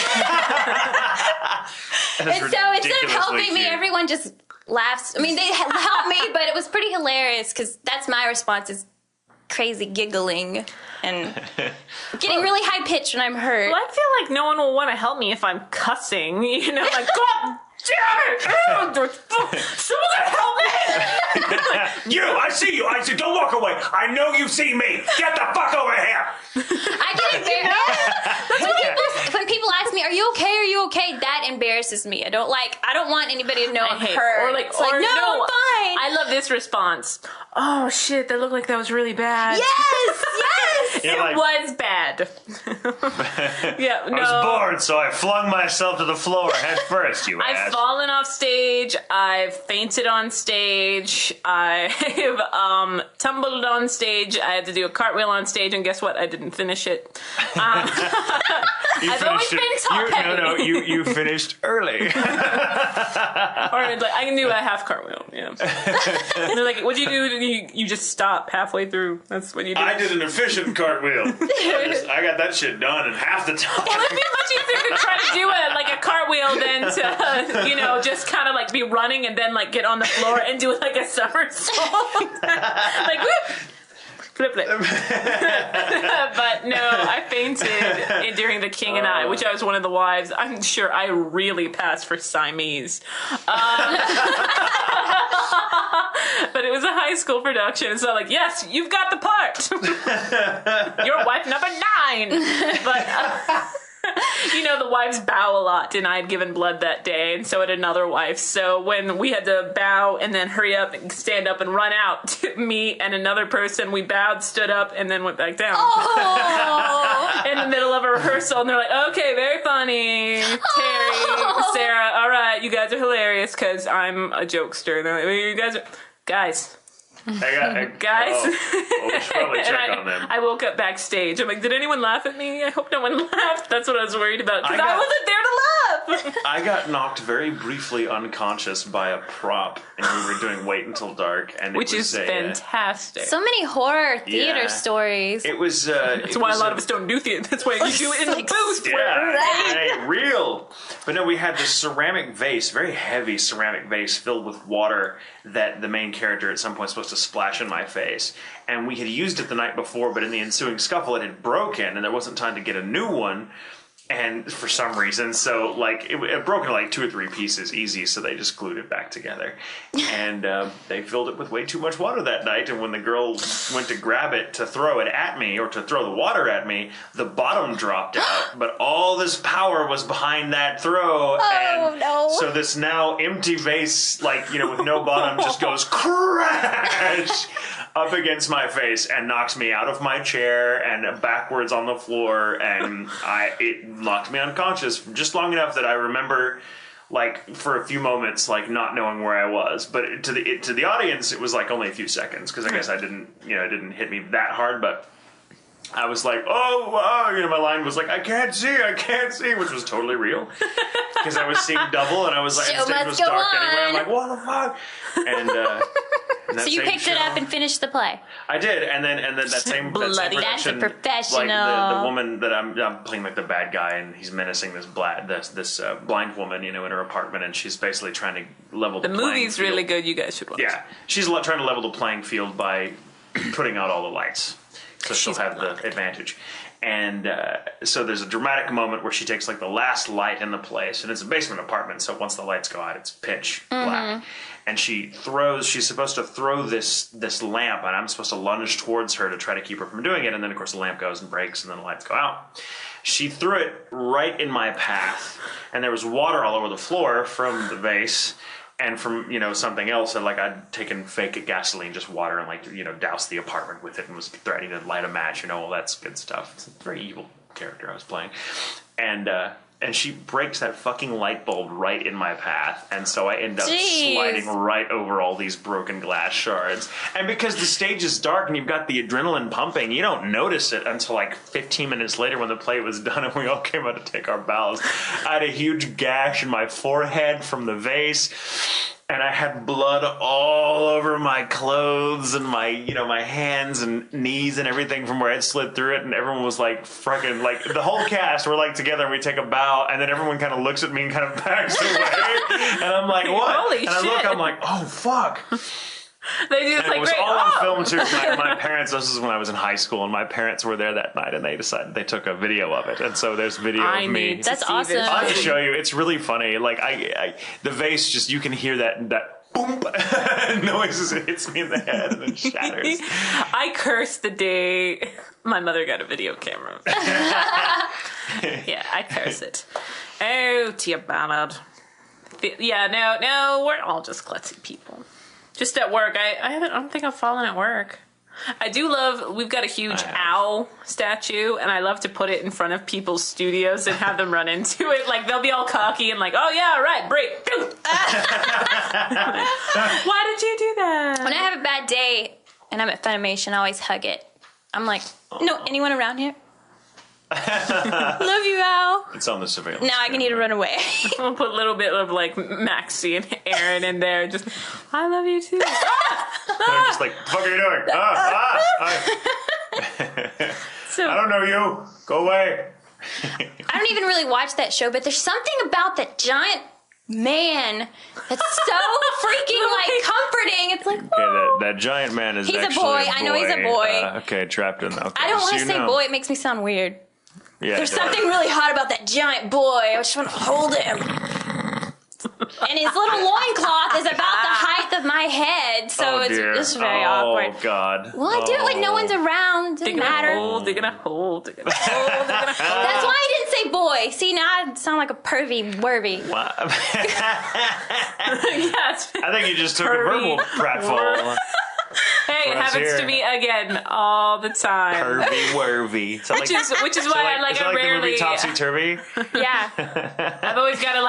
so instead of helping me, everyone just laughs. I mean, they helped me, but it was pretty hilarious, because that's my response, is crazy giggling and getting really high pitched when I'm hurt. Well, I feel like no one will want to help me if I'm cussing. Like, God damn it! Someone help me! You! I see you! Don't walk away! I know you see me! Get the fuck over here! I get embarrassed. When people ask me, are you okay? Are you okay? That embarrasses me. I don't want anybody to know I'm hurt. Or no, I'm fine. I love this response. Oh shit, that looked like that was really bad. Yes! It was bad. I was bored, so I flung myself to the floor head first, you ass. I've fallen off stage. I've fainted on stage. I've tumbled on stage. I had to do a cartwheel on stage, and guess what? I didn't finish it. I've always been top heavy. You finished early. Or like, I can do a half cartwheel. Yeah. And they're like, "What'd you do? You just stop halfway through. That's what you do." I did an efficient cartwheel. I got that shit done in half the time. Well, it'd be much easier to try to do a cartwheel than to, just kind of like be running and then like get on the floor and do like a somersault. Like, whoop! Flip. But no, I fainted during The King and I, which I was one of the wives. I'm sure I really passed for Siamese. But it was a high school production, so like, yes, you've got the part. You're wife number 9. But the wives bow a lot, and I had given blood that day, and so had another wife. So when we had to bow and then hurry up and stand up and run out, me and another person, we bowed, stood up, and then went back down. Oh. In the middle of a rehearsal, and they're like, "Okay, very funny, Terry, Sarah. All right, you guys are hilarious because I'm a jokester." And they're like, "You guys are guys." Guys, we should probably check on them. I woke up backstage. I'm like, did anyone laugh at me? I hope no one laughed. That's what I was worried about because I wasn't there to laugh. I got knocked very briefly unconscious by a prop, and we were doing Wait Until Dark, and which is fantastic. So many horror theater stories. It was. That's why a lot of us don't do theater. That's why you do it in the booth. Yeah, real. But no, we had this ceramic vase, very heavy ceramic vase filled with water that the main character at some point was supposed to splash in my face. And we had used it the night before, but in the ensuing scuffle it had broken, and there wasn't time to get a new one. And for some reason, so like it broke into like 2 or 3 pieces easy, so they just glued it back together. And they filled it with way too much water that night, and when the girl went to grab it to throw it at me, or to throw the water at me, the bottom dropped out, but all this power was behind that throw. Oh, no. So this now empty vase, like, with no bottom, just goes crash up against my face and knocks me out of my chair and backwards on the floor, and it knocked me unconscious just long enough that I remember, like, for a few moments, like, not knowing where I was. But to the audience, it was like only a few seconds, because I guess it didn't hit me that hard, but I was like, my line was like, I can't see, which was totally real. Because I was seeing double, and I was like, the stage was dark anyway. I'm like, what the fuck? And so you picked it up and finished the play. I did, and then that same production, that's a professional. Like the woman that I'm playing, like the bad guy, and he's menacing this blind woman, in her apartment, and she's basically trying to level the playing movie's field. really good. You guys should watch. Yeah, she's trying to level the playing field by putting out all the lights, so she'll have the advantage. And so there's a dramatic moment where she takes like the last light in the place, and it's a basement apartment, so once the lights go out, it's pitch black. And she's supposed to throw this lamp, and I'm supposed to lunge towards her to try to keep her from doing it, and then of course the lamp goes and breaks, and then the lights go out. She threw it right in my path, and there was water all over the floor from the vase, and from, something else, and like I'd taken fake gasoline, just water, and like, doused the apartment with it, and was threatening to light a match, all that's good stuff. It's a very evil character I was playing. And she breaks that fucking light bulb right in my path, and so I end up sliding right over all these broken glass shards. And because the stage is dark and you've got the adrenaline pumping, you don't notice it until like 15 minutes later when the play was done and we all came out to take our bows. I had a huge gash in my forehead from the vase, and I had blood all over my clothes and my hands and knees and everything from where I'd slid through it. And everyone was like, fucking, like, the whole cast were like together, and we take a bow, and then everyone kind of looks at me and kind of backs away. And I'm like, what? Holy and I look, I'm like, oh, fuck. They do, and like, it was all on film too. My parents, this is when I was in high school, and my parents were there that night, and they took a video of it, and so there's video of me. That's awesome. I'll have to show you. It's really funny. Like the vase, just you can hear that boom noise as it hits me in the head and then shatters. I cursed the day my mother got a video camera. Yeah, I curse it. Oh, Tia Ballard. Yeah, no, we're all just klutzy people. Just at work, I don't think I've fallen at work. I do love, we've got a huge owl statue, and I love to put it in front of people's studios and have them run into it. Like, they'll be all cocky and like, oh yeah, right, break. Why did you do that? When I have a bad day and I'm at Funimation, I always hug it. I'm like, anyone around here? Love you, Al. It's on the surveillance. Now I need to run away. We'll put a little bit of like Maxie and Aaron in there. Just, I love you too. They're just like, what are you doing? So, I don't know you. Go away. I don't even really watch that show, but there's something about that giant man that's so freaking like comforting. It's like, Okay, that giant man is He's a actually boy. I know he's a boy. Okay, trapped in. Okay, I don't want to so say boy. It makes me sound weird. Yeah, There's something really hot about that giant boy. I just want to hold him. And his little loincloth is about the height of my head, so it's just very awkward. Oh, God. Well, I do it when no one's around. Doesn't matter. They're gonna hold. That's why I didn't say boy. See, now I sound like a pervy wervy. Wow. Yes. I think you just took a verbal pratfall. Hey, it happens to me again all the time. Pervy worvy. Which is why I rarely. The movie Topsy Turvy. Yeah. I've always got to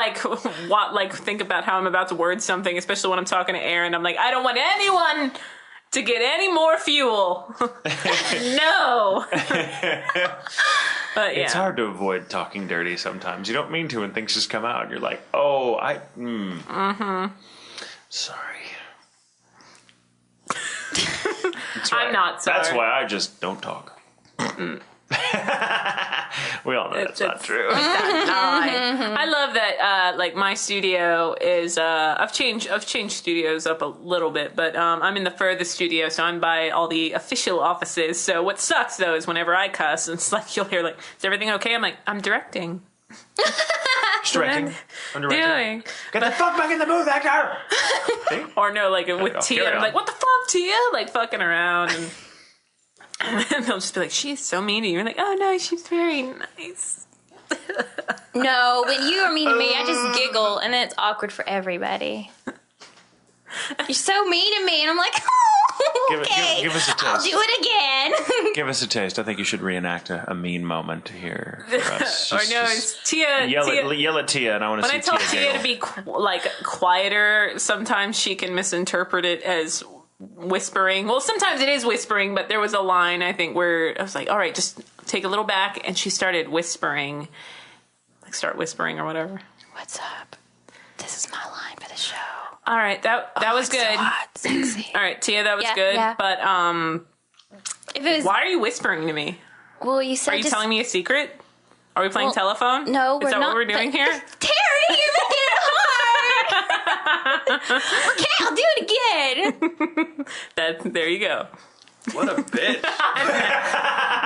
think about how I'm about to word something, especially when I'm talking to Aaron. I'm like, I don't want anyone to get any more fuel. No. But yeah. It's hard to avoid talking dirty sometimes. You don't mean to, and things just come out. And you're like, oh, sorry. I'm not sorry. That's why I just don't talk. We all know that's not true. I love that. Like my studio is. I've changed studios up a little bit, but I'm in the furthest studio, so I'm by all the official offices. So what sucks though is whenever I cuss, it's like you'll hear like, "Is everything okay?" I'm like, "I'm directing." Directing. Doing. Get the fuck back in the booth, actor. Or no, like with Tia, I'm like, "What the fuck, Tia?" Like fucking around, and they'll just be like, "She's so mean to you." You're like, "Oh no, she's very nice." No, when you are mean to me, I just giggle, and then it's awkward for everybody. You're so mean to me, and I'm like, oh, okay, give us a taste. I'll do it again. Give us a taste. I think you should reenact a mean moment here for us. It's Tia. Yell at Tia, and I want to see Tia. When I tell Tia to be quieter, sometimes she can misinterpret it as whispering. Well, sometimes it is whispering, but there was a line I think where I was like, "All right, just take a little back," and she started whispering, like start whispering or whatever. What's up? This is my line for the show. All right, that was good. So hot, sexy. All right, Tia, that was good. Yeah. But if it was, why are you whispering to me? Well, you said. Are you telling me a secret? Are we playing telephone? No, we're not. Is that what we're doing here? Terry, you're making it hard. Okay, I'll do it again. There you go. What a bitch.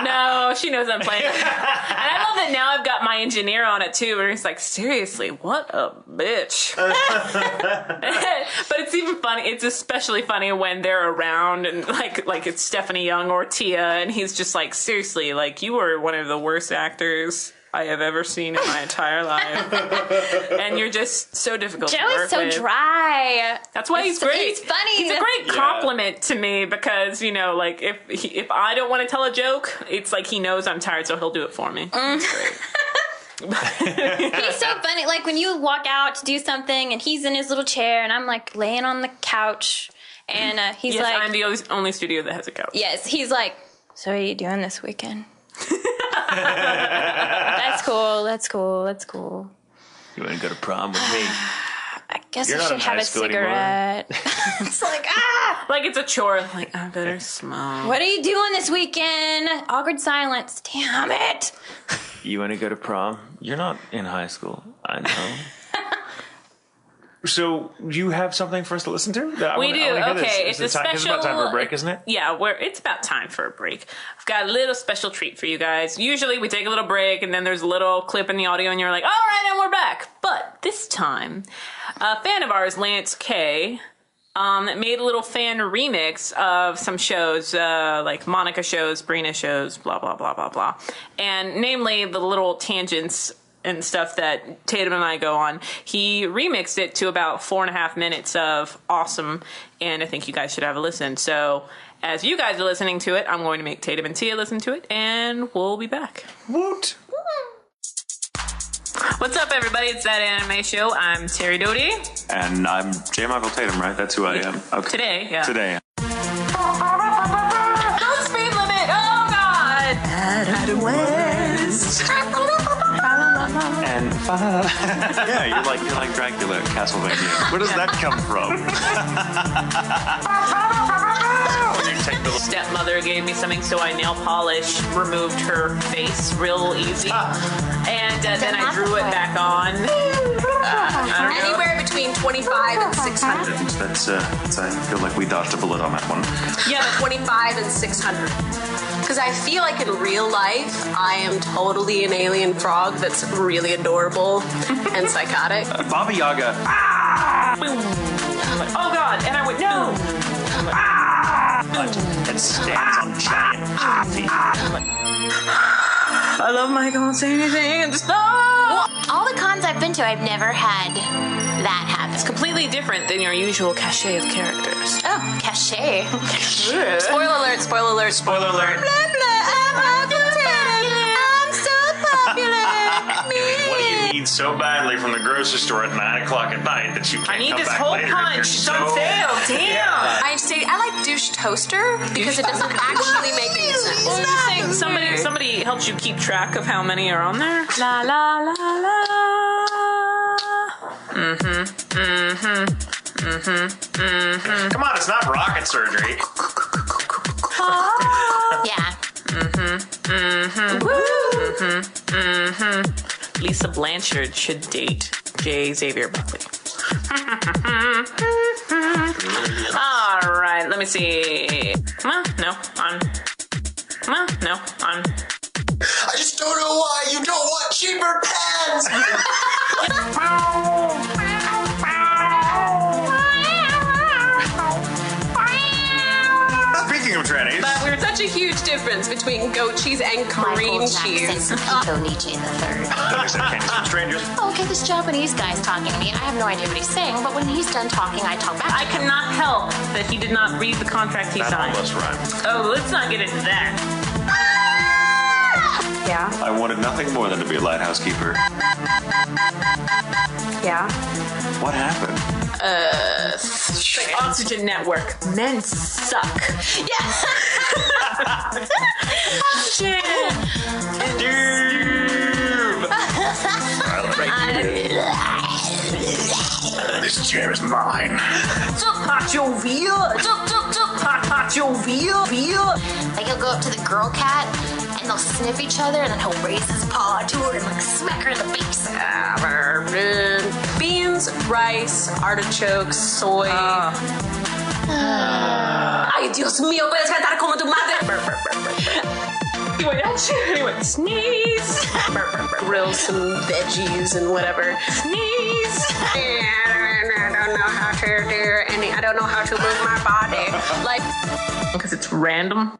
No, she knows I'm playing. And I love that now I've got my engineer on it too, where he's like, seriously, what a bitch. But it's even funny. It's especially funny when they're around and like it's Stephanie Young or Tia, and he's just like, seriously, like you were one of the worst actors I have ever seen in my entire life. And you're just so difficult to work with. Joey's so dry. That's why he's great. He's funny. He's a great compliment to me because, you know, like if I don't want to tell a joke, it's like he knows I'm tired, so he'll do it for me. That's great. He's so funny. Like when you walk out to do something and he's in his little chair and I'm like laying on the couch and he's yes, like... I'm the only studio that has a couch. Yes, he's like, so what are you doing this weekend? That's cool. You want to go to prom with me? I guess You're I not should in have high a school cigarette. It's like, like it's a chore. Like, I better smoke. What are you doing this weekend? Awkward silence. Damn it. You want to go to prom? You're not in high school. I know. So you have something for us to listen to? We do. Okay, it's a special. It's about time for a break, isn't it? Yeah, it's about time for a break. I've got a little special treat for you guys. Usually we take a little break and then there's a little clip in the audio and you're like, all right, and we're back. But this time, a fan of ours, Lance K, made a little fan remix of some shows, like Monica shows, Brina shows, blah, blah, blah, blah, blah. And namely the little tangents and stuff that Tatum and I go on. He remixed it to about 4.5 minutes of awesome, and I think you guys should have a listen. So as you guys are listening to it, I'm going to make Tatum and Tia listen to it, and we'll be back. Woot! What's up, everybody? It's That Anime Show. I'm Terri Doty. And I'm J. Michael Tatum, right? That's who I am. Okay. Today, yeah. Today. Don't speed limit! Oh, God! Adam West. and Yeah, you're like Dracula at Castlevania. Where does that come from? When you take the Stepmother gave me something, so I nail polish removed her face real easy, and then I drew it back on. I don't know. Anywhere between 25 and 600. that's I feel like we dodged a bullet on that one. Yeah, but 25 and 600. Because I feel like in real life, I am totally an alien frog that's really adorable and psychotic. Baba Yaga. I'm like, oh God, and I went no. and stands on giant feet. I love Mike. I won't say anything. And just All the cons I've been to, I've never had that happen. It's completely different than your usual cachet of characters. Oh, cachet. Spoiler alert, spoiler alert, spoiler alert. Blah, blah, I'm so popular. What do you need so badly from the grocery store at 9 o'clock at night that you can't I need come this back whole later? punch. It's on sale. Damn. I like douche toaster because it doesn't actually make any sense. Well, you're saying somebody helps you keep track of how many are on there? La la la la. Come on, it's not rocket surgery. Yeah. Lisa Blanchard should date J. Xavier Buckley. All right, let me see. No, on. I just don't know why you don't want cheaper pens! Speaking of trannies, But we're such a huge difference between goat cheese and cream Michael cheese. Jackson, Tatum the third. don't accept candies from strangers. Oh, okay, this Japanese guy's talking to me, and I have no idea what he's saying, but when he's done talking, I talk back to I him. cannot help that he did not read the contract he That signed. almost rhymes. Oh, let's not get into that. Yeah, I wanted nothing more than to be a lighthouse keeper. yeah. What happened? Like Oxygen Network. Men suck. This chair is mine. Like, he'll go up to the girl cat, and they'll sniff each other, and then he'll raise his paw to her and, like, smack her in the face. Beans, rice, artichokes, soy. Ay, Dios mío, puedes cantar como tu madre. Anyway, sneeze. Grill some veggies and whatever. Sneeze. I don't know how to do any. I don't know how to move my body. Like, Because it's random.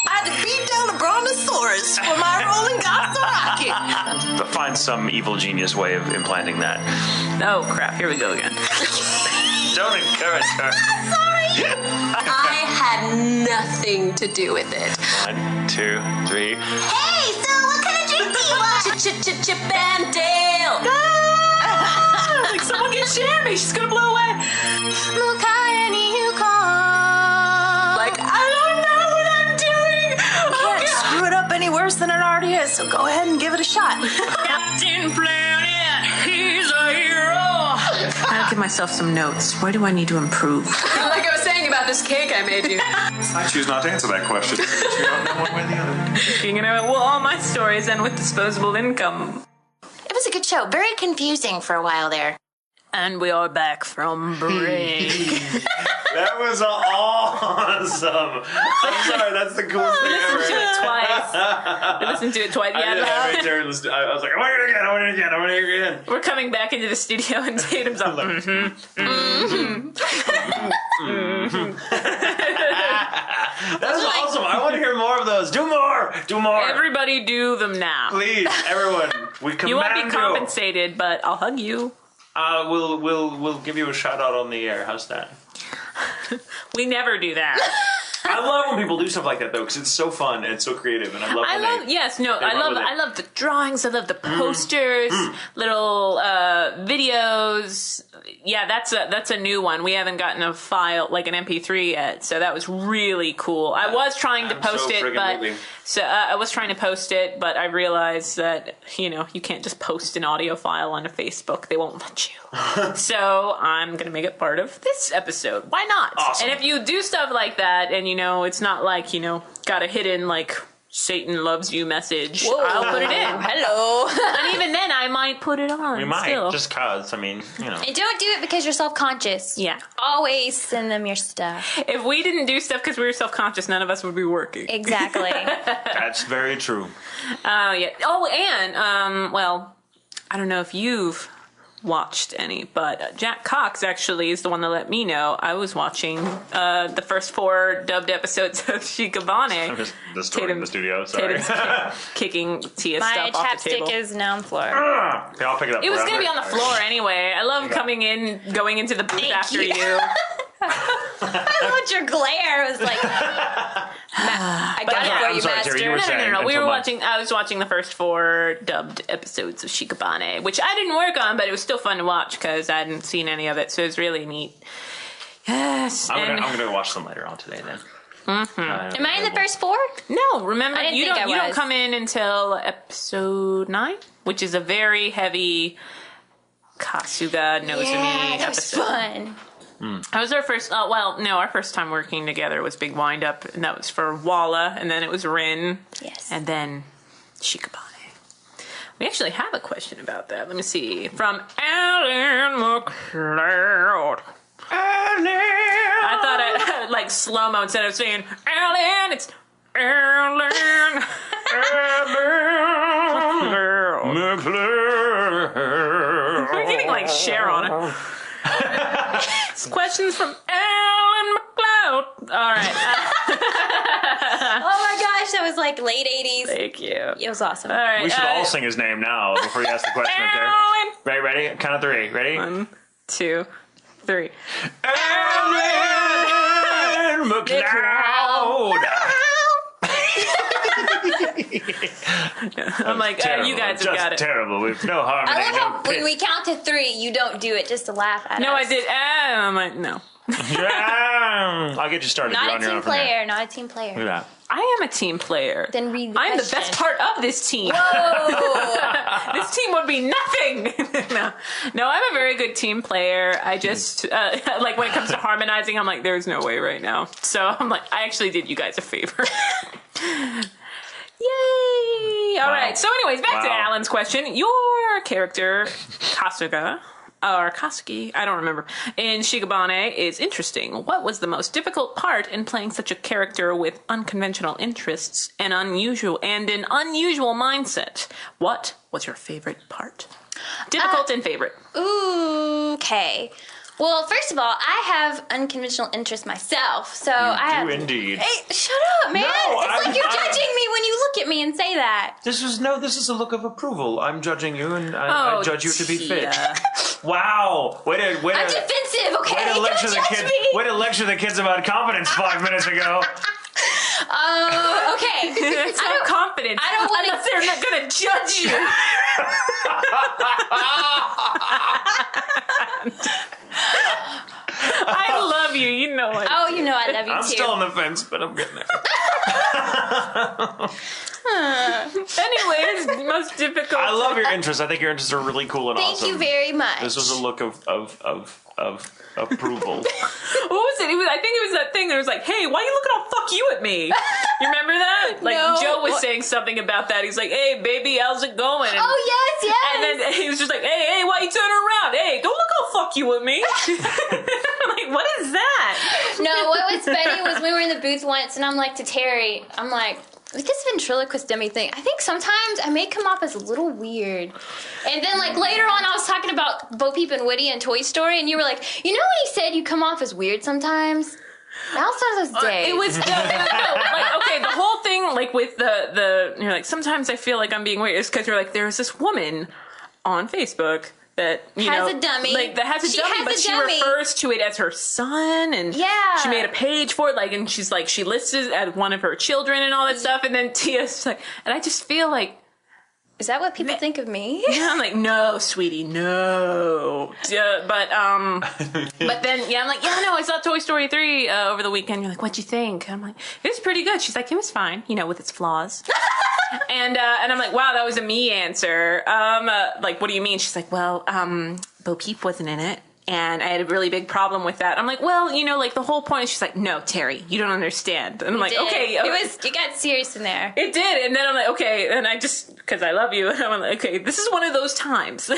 I had to beat down a brontosaurus for my rolling gospel rocket. But find some evil genius way of implanting that. Oh, crap. Here we go again. Don't encourage her. I had nothing to do with it. 1, 2, 3. Hey, so what kind of drink do you want? Chip and Dale. Like, someone get Shammy. She's going to blow away. Like, I don't know what I'm doing. Can't screw it up any worse than it already is, so go ahead and give it a shot. Captain Planet, he's a hero. I'll give myself some notes. Where do I need to improve? Like I was saying about this cake I made you. I choose not to answer that question. You don't know one way or the other. You know, well, all my stories end with disposable income. It was a good show. Very confusing for a while there. And we are back from break. That was awesome. I'm sorry, that's the coolest thing ever. Listen to it twice. We listened to it twice. I Yeah, was like, I want to hear it again. we're coming back into the studio and Tatum's up. That's awesome. I want to hear more of those. Do more. Everybody do them now. Please, everyone. We command You won't be compensated, but I'll hug you. We'll give you a shout out on the air. How's that? We never do that. I love when people do stuff like that though, because it's so fun and so creative, and I love. I love the drawings. I love the posters, little videos. Yeah, that's a new one. We haven't gotten a file like an MP3 yet, so that was really cool. I was trying to post it, but I realized that you can't just post an audio file onto Facebook. They won't let you. So I'm gonna make it part of this episode. Why not? Awesome. And if you do stuff like that, and it's not like got a hidden like Satan loves you message, Whoa. I'll put it in. Hello. And even then, I might put it on. We might, still. just cause. I mean, And don't do it because you're self-conscious. Yeah. Always send them your stuff. If we didn't do stuff because we were self-conscious, none of us would be working. Exactly. that's very true. Yeah. Oh, and well, I don't know if you've watched any, but Jack Cox actually is the one that let me know. I was watching the first 4 dubbed episodes of Shikabane. I'm just distorting the studio. Sorry. Kicking Tia's My stuff off the table. chapstick is now on the floor. Okay, I'll pick it up. It was going to be on the floor anyway. I love going into the booth after you. I loved your glare. It was like, I got it for I'm you, sorry, master. Terri, you were saying No. until March. I was watching the first 4 dubbed episodes of Shikabane, which I didn't work on, but it was still fun to watch because I hadn't seen any of it, so it was really neat. Yes. I'm gonna watch them later on today then. Mm-hmm. Am I in the first 4? No, remember I didn't you think don't I you don't was. come in until episode 9, which is a very heavy Kasuga Nozumi Yeah, that was episode. fun. That was our first. Our first time working together was Big Wind Up, and that was for Walla, and then it was Rin, Yes. and then Shikabane. We actually have a question about that. Let me see. From Alan McLeod. I thought I like slow mo instead of saying Alan. It's Alan. We're getting like Cher on it. This question's from Alan McLeod. All right. Oh my gosh, that was like late 80s. Thank you. It was awesome. All right. We should all sing his name now before you ask the question. Okay. Alan. Right, ready? Count of 3. Ready? 1, 2, 3. Alan McLeod. I'm like, you guys have got it. Terrible. We've no harmony. I love no how when pitch. we count to 3, you don't do it just to laugh at No, us. I did. I'm like, no. Yeah. I'll get you started. You're Not on a your team own from there. player. Not a team Look player. at that. I am a team player. Then read the I'm the question. best part of this team. Whoa! This team would be nothing. No, I'm a very good team player. I just like when it comes to harmonizing, I'm like, there's no way right now. So I'm like, I actually did you guys a favor. Yay! All right. So, anyways, back to Alan's question. Your character, Kasuga, or Kasugi, I don't remember, in Shikabane is interesting. What was the most difficult part in playing such a character with unconventional interests and an unusual mindset? What was your favorite part? Difficult and favorite. Okay. Well, first of all, I have unconventional interests myself, so I have. You indeed. Hey, shut up, man! No, it's like you're judging me when you look at me and say that. This is a look of approval. I'm judging you, and I judge you to be fit. Wow! Way to I'm defensive, okay? way to Don't lecture the judge kids. me. Way to lecture the kids about confidence 5 minutes ago. Okay. It's not confidence. I don't want Unless they're not going to judge you. I love you. You know it. Oh, you know I love you I'm too. still on the fence, but I'm getting there. Anyways, most difficult. I love your interests. I think your interests are really cool and Thank awesome. you very much. This was a look of approval. What was it? I think it was that thing that was like, hey, why are you looking all fuck you at me? You remember that? Like, No. Joe was saying something about that. He's like, hey, baby, how's it going? And, Oh, yes. and then he was just like, hey, why you turning around? Hey, don't look all fuck you at me. I'm like, what is that? No, what was funny was we were in the booth once, and I'm like to Terry, I'm like, this ventriloquist dummy thing, I think sometimes I may come off as a little weird. And then, like, later on, I was talking about Bo Peep and Woody and Toy Story, and you were like, you know when he said you come off as weird sometimes? That was those days. It was okay. The whole thing, like with the you're like, sometimes I feel like I'm being weird. It's because you're like, there's this woman on Facebook that has a dummy. like that has a dummy, but she refers to it as her son, and she made a page for it, like, and she's like, she lists it as one of her children and all that stuff, and then Tia's like, and I just feel like, is that what people think of me? Yeah, I'm like, no, sweetie, no. But then, I'm like, yeah, no, I saw Toy Story 3 over the weekend. You're like, what'd you think? And I'm like, it was pretty good. She's like, it was fine, with its flaws. and I'm like, wow, that was a me answer. Like, what do you mean? She's like, well, Bo Peep wasn't in it. And I had a really big problem with that. I'm like, well, like the whole point is, she's like, no, Terri, you don't understand. And I'm like, okay. It got serious in there. It did. And then I'm like, okay. And I just, because I love you. And I'm like, okay, this is one of those times. No,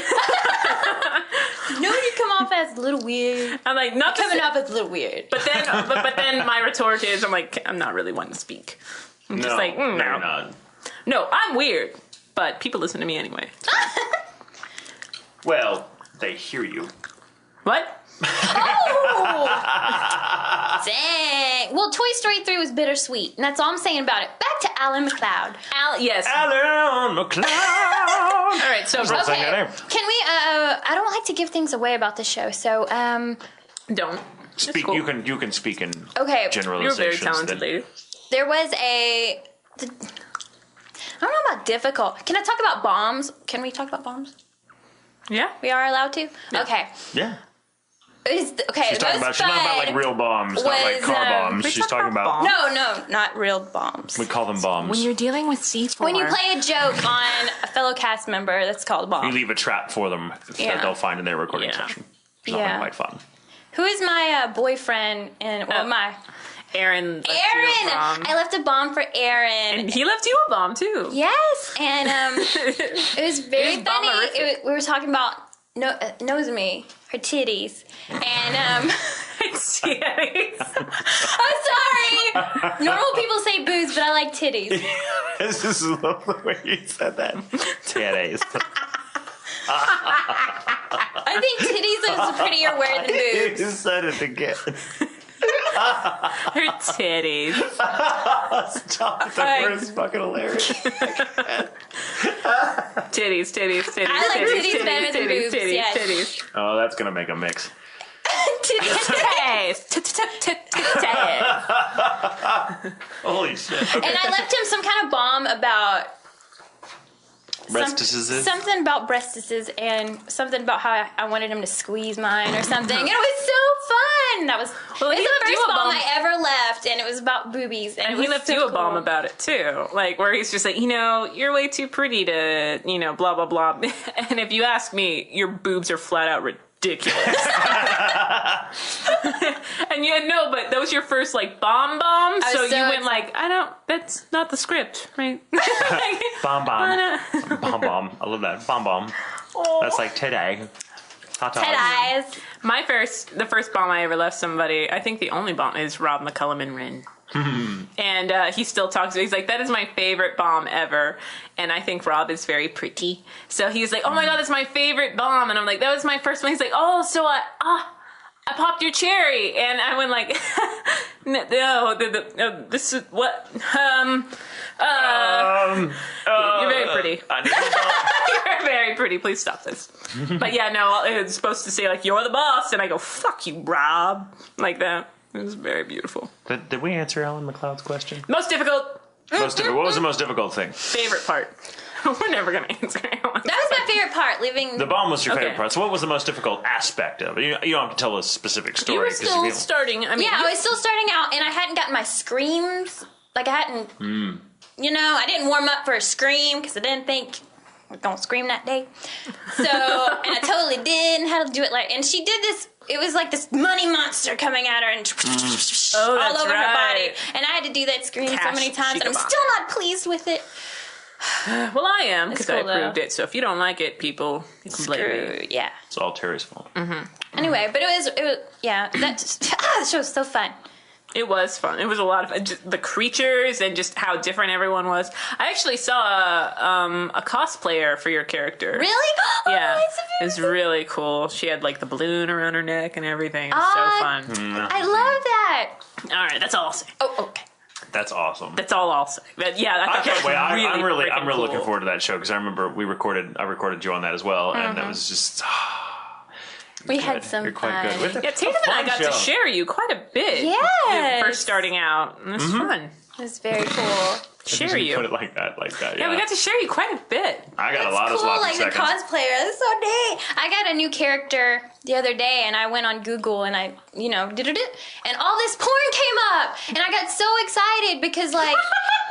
you come off as a little weird. I'm like, not coming off as a little weird. But then, but then my retort is, I'm like, I'm not really one to speak. I'm just like, no. You're not. No, I'm weird. But people listen to me anyway. Well, they hear you. What? Oh! Dang. Well, Toy Story 3 was bittersweet, and that's all I'm saying about it. Back to Alan McLeod. Yes. Alan McLeod. All right, so Can we, I don't like to give things away about the show, so, don't. Speak. Cool. You can speak in generalizations. You're very talented lady. There was I don't know about difficult. Can I talk about bombs? Can we talk about bombs? Yeah. We are allowed to? Yeah. Okay. Yeah. She's talking about, she's not about like real bombs, not like car bombs. She's talking about No, not real bombs. We call them bombs. When you're dealing with C4. When you play a joke on a fellow cast member, that's called a bomb. You leave a trap for them that they'll find in their recording session. It's not quite fun. Who is my boyfriend and my Aaron. I left a bomb for Aaron. And he left you a bomb too. Yes, and it was very funny. We were talking about Knows Me, her titties, and titties. I'm sorry. Normal people say boobs, but I like titties. I just love the way you said that. Titties. I think titties is a prettier word than boobs. You said it again. Her titties. Stop. That word is fucking hilarious. Titties. I like titties better than boobs. Titties. Oh, that's gonna make a mix. Titties. Holy shit. Okay. And I left him some kind of bomb about breastises? Something about breastises and something about how I wanted him to squeeze mine or something. And it was so fun. That was it was the first bomb I ever left, and it was about boobies. And he left you a bomb about it too, like where he's just like, you're way too pretty to, blah blah blah. And if you ask me, your boobs are flat out ridiculous. And but that was your first like bomb. So you went like, that's not the script, right? Bomb. Bomb. I love that. Bomb. Oh. That's like today. Titties. The first bomb I ever left somebody, I think the only bomb is Rob McCullum. And he still talks. He's like, that is my favorite bomb ever. And I think Rob is very pretty. So he's like, oh my God, that's my favorite bomb. And I'm like, that was my first one. He's like, oh, so I popped your cherry. And I went like, no, this is what, you're very pretty. You're very pretty. Please stop this. But yeah, no, it's supposed to say like, you're the boss. And I go, fuck you, Rob. Like that. It was very beautiful. Did we answer Alan McLeod's question? Most difficult. What was the most difficult thing? Favorite part. We're never going to answer Alan. That was my favorite part, leaving... The bomb was your favorite part. So what was the most difficult aspect of it? You don't have to tell a specific story. You were still starting. I was still starting out, and I hadn't gotten my screams. Like, I hadn't... I didn't warm up for a scream, because I didn't think I was going to scream that day. So, and I totally did, and had to do it like... And she did this... It was like this money monster coming at her and all over her body. And I had to do that scream so many times, and I'm still not pleased with it. Well, I am, because I approved it. So if you don't like it, people, you can blame me. Yeah. It's all Terry's fault. Anyway, but it was the show was so fun. It was fun. It was a lot of just the creatures and just how different everyone was. I actually saw a cosplayer for your character. Really? Yeah, it was really cool. She had like the balloon around her neck and everything. It was so fun. I love that. All right, that's all I'll say. Oh, okay. That's awesome. That's all I'll say. But yeah, I can't wait. I'm really cool. looking forward to that show because I remember I recorded you on that as well, and that was just. We had some You're quite fun. good. Yeah, Tatum and I got to share you quite a bit. Yes. First starting out. It was fun. It was very cool. Share you. Put it like that. Yeah, we got to share you quite a bit. I got a That's lot of cool, sloppy like seconds. the cosplayer. That's so neat. I got a new character the other day, and I went on Google, and I, did it, and all this porn came up, and I got so excited because, like,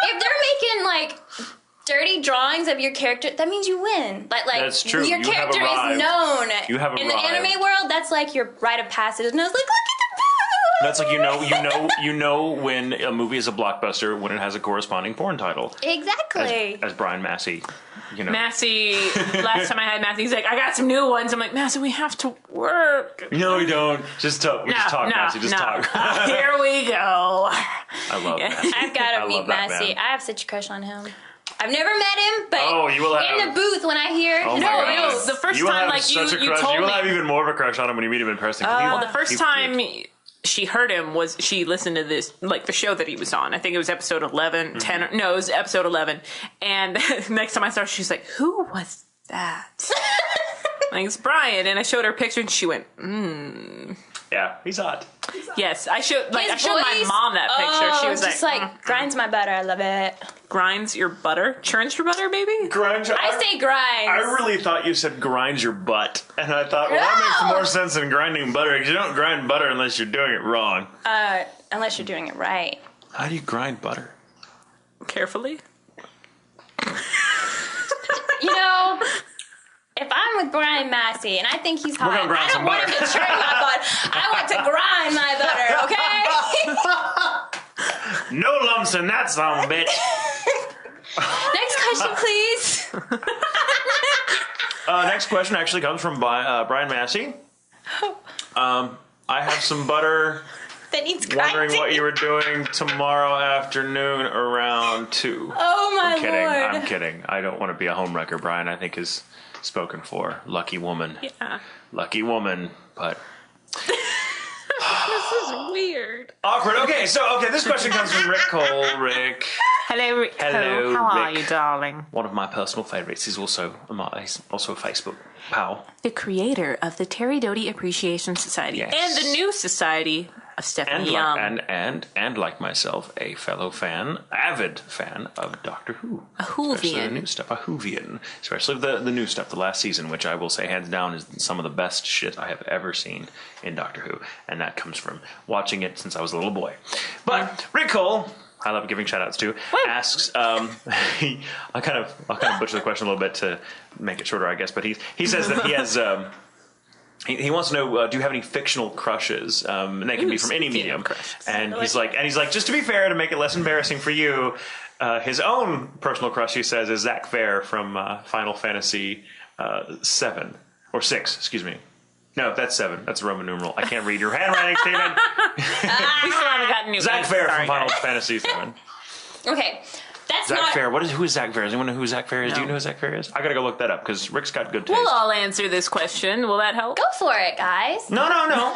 if they're making like dirty drawings of your character, that means you win. Like That's true. Your You have character arrived. is known. You have in the arrived. anime world. That's like your rite of passage. And I was like, look at the boo. That's like you know when a movie is a blockbuster when it has a corresponding porn title. Exactly. As Brian Massey, Massey, last time I had Massey, he's like, I got some new ones. I'm like, Massey, we have to work. No, we don't. Just talk. Just talk, Massey. Just talk. Here we go. I love Massey. I've got to I meet love that Massey. man. I have such a crush on him. I've never met him, but You will have. in the booth when I hear Oh his my voice. God. No, the first You will time, have like, such a you crush. told You will me. have even more of a crush on him when you meet him in person. Well, the first time she heard him was she listened to this, like the show that he was on. I think it was episode 11, 10, no, it was episode 11. And next time I saw her, she's like, who was that? Like, it's Brian. And I showed her a picture and she went, Yeah, he's hot. yes. I showed my His mom voice, that picture. She was just like, grinds my butter. I love it. grinds your butter? Churns your butter, maybe? Grinds. I say grinds. I really thought you said grinds your butt, and I thought, well, that No. makes more sense than grinding butter because you don't grind butter unless you're doing it wrong. Unless you're doing it right. How do you grind butter? Carefully. If I'm with Brian Massey and I think he's hot, gonna grind I don't some want him butter. to churn my butter. I want to grind my butter, okay? No lumps in that son of a bitch. Next question, please. Next question actually comes from Brian Massey. I have some butter. That needs Wondering grinding. what you were doing tomorrow afternoon around 2. Oh my I'm kidding. lord. I'm kidding. I don't want to be a homewrecker. Brian, I think, is spoken for. Lucky woman. Yeah. Lucky woman. But This is weird. awkward. Okay, this question comes from Rick Cole. Rick, Hello, Rick. Hello, How are Rick. you, darling? one of my personal favorites. He's also a Facebook pal. The creator of the Terri Doty Appreciation Society Yes. and the new Society of Stephanie Young. And like myself, a fellow fan, avid fan of Doctor Who. A Especially the Whovian. new stuff, a Whovian. Especially the new stuff, the last season, which I will say hands down is some of the best shit I have ever seen in Doctor Who. And that comes from watching it since I was a little boy. But Rick Cole, I love giving shout outs to, asks, I'll kind of butcher the question a little bit to make it shorter, I guess, but he says that he has he wants to know, do you have any fictional crushes? And they can be from any medium. crushes. And he's like, just to be fair, to make it less embarrassing for you, his own personal crush, he says, is Zach Fair from Final Fantasy 7 or 6, excuse me. No, that's 7. That's a Roman numeral. I can't read your handwriting, Steven. We still haven't gotten new. Zach Fair Sorry, from Final guys. Fantasy 7. Okay, that's Zach not. Fair. Who is Zach Fair? Does anyone know who Zach Fair is? Do you No. know who Zach Fair is? I gotta go look that up because Rick's got good taste. We'll all answer this question. Will that help? Go for it, guys. No.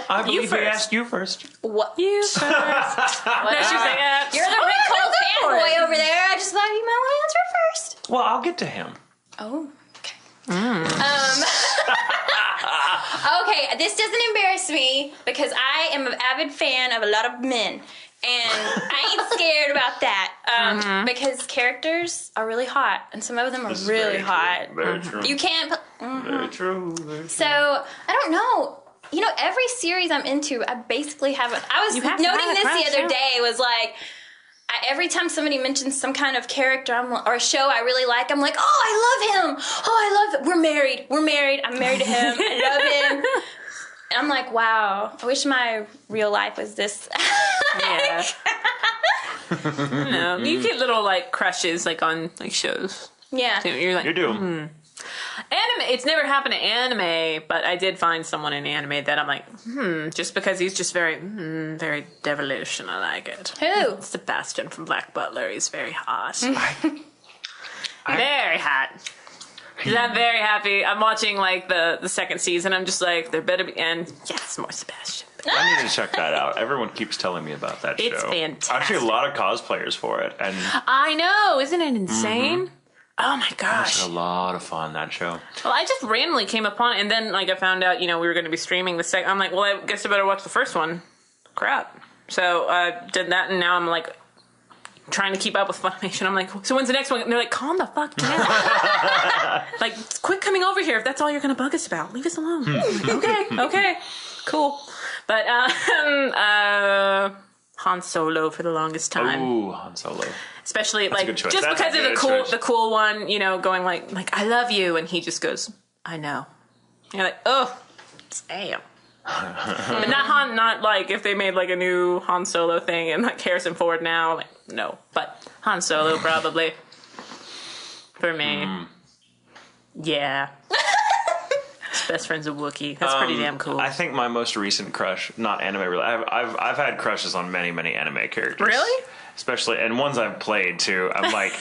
I believe he first. asked you first. What? You first. No, she was like, You're the Rick Cole for it. fanboy over there. I just thought you might want to answer first. Well, I'll get to him. Oh, okay. Okay, this doesn't embarrass me because I am an avid fan of a lot of men. And I ain't scared about that because characters are really hot, and some of them are This is really very hot. True. Very true. You can't. Very true. Very true. So I don't know. Every series I'm into, I basically have. I was You have to noting have a this crush, the other yeah. day. Was like. Every time somebody mentions some kind of character or a show I really like, I'm like, oh, I love him. Oh, I love it. We're married. I'm married to him. I love him. And I'm like, wow. I wish my real life was this. Yeah. No, you get little like crushes like on like shows. Yeah. You're like You do. anime. It's never happened to anime, but I did find someone in anime that I'm like, just because he's just very, very devilish, and I like it. Who? Sebastian from Black Butler. He's very hot. Very hot. I'm very happy. I'm watching like the second season. I'm just like, there better be, and yes, more Sebastian. I need to check that out. Everyone keeps telling me about that show. It's fantastic. Actually, a lot of cosplayers for it, and I know, isn't it insane? Oh my It gosh. was a lot of fun, that show. Well, I just randomly came upon it, and then like I found out, we were going to be streaming the second. I'm like, well, I guess I better watch the first one. Crap. So I did that, and now I'm like trying to keep up with Funimation. I'm like, so when's the next one? And they're like, calm the fuck down. Like, quit coming over here if that's all you're going to bug us about. Leave us alone. I'm like, okay, cool. But Han Solo for the longest time. Ooh, Han Solo. Especially That's a like good choice. just That's because a of good choice. the cool one, going like I love you, and he just goes, I know. And you're like, oh, damn. But not like if they made like a new Han Solo thing and like Harrison Ford now, like no, but Han Solo probably for me. Yeah. His best friend's a Wookiee. That's pretty damn cool. I think my most recent crush, not anime related. I've had crushes on many anime characters. Really? Especially, and ones I've played too. I'm like,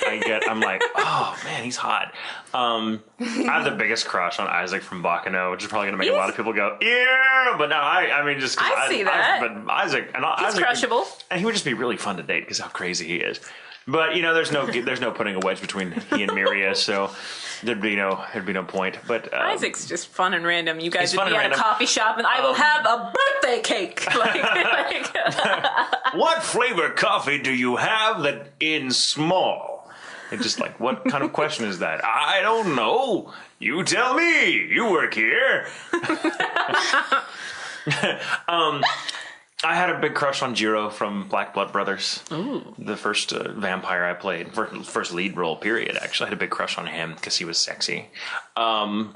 oh man, he's hot. I have the biggest crush on Isaac from Bakano, which is probably going to make a lot of people go, yeah. But no, I mean, just 'cause I see that. but Isaac, and He's Isaac, crushable. and he would just be really fun to date because how crazy he is. But there's no putting a wedge between he and Miria, so there'd be no point. But Isaac's just fun and random. You guys He's would fun be and at a random. coffee shop, and I will have a birthday cake. What flavor coffee do you have that in small? It's just like, what kind of question is that? I don't know. You tell me. You work here. I had a big crush on Jiro from Black Blood Brothers. Ooh. The first vampire I played, first lead role, period. Actually, I had a big crush on him because he was sexy. I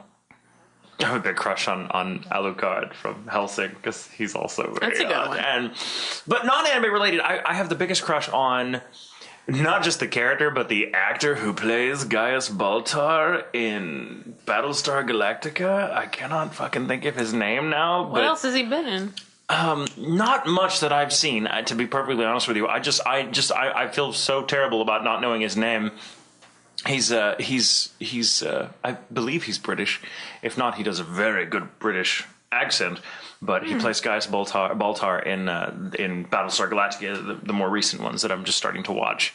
have a big crush on Alucard from Hellsing because he's also very That's a good one. But non-anime related, I have the biggest crush on not just the character, but the actor who plays Gaius Baltar in Battlestar Galactica. I cannot fucking think of his name now. What else has he been in? Not much that I've seen, to be perfectly honest with you. I feel so terrible about not knowing his name. He's I believe he's British. If not, he does a very good British accent. But he plays Gaius Baltar in Battlestar Galactica, the more recent ones that I'm just starting to watch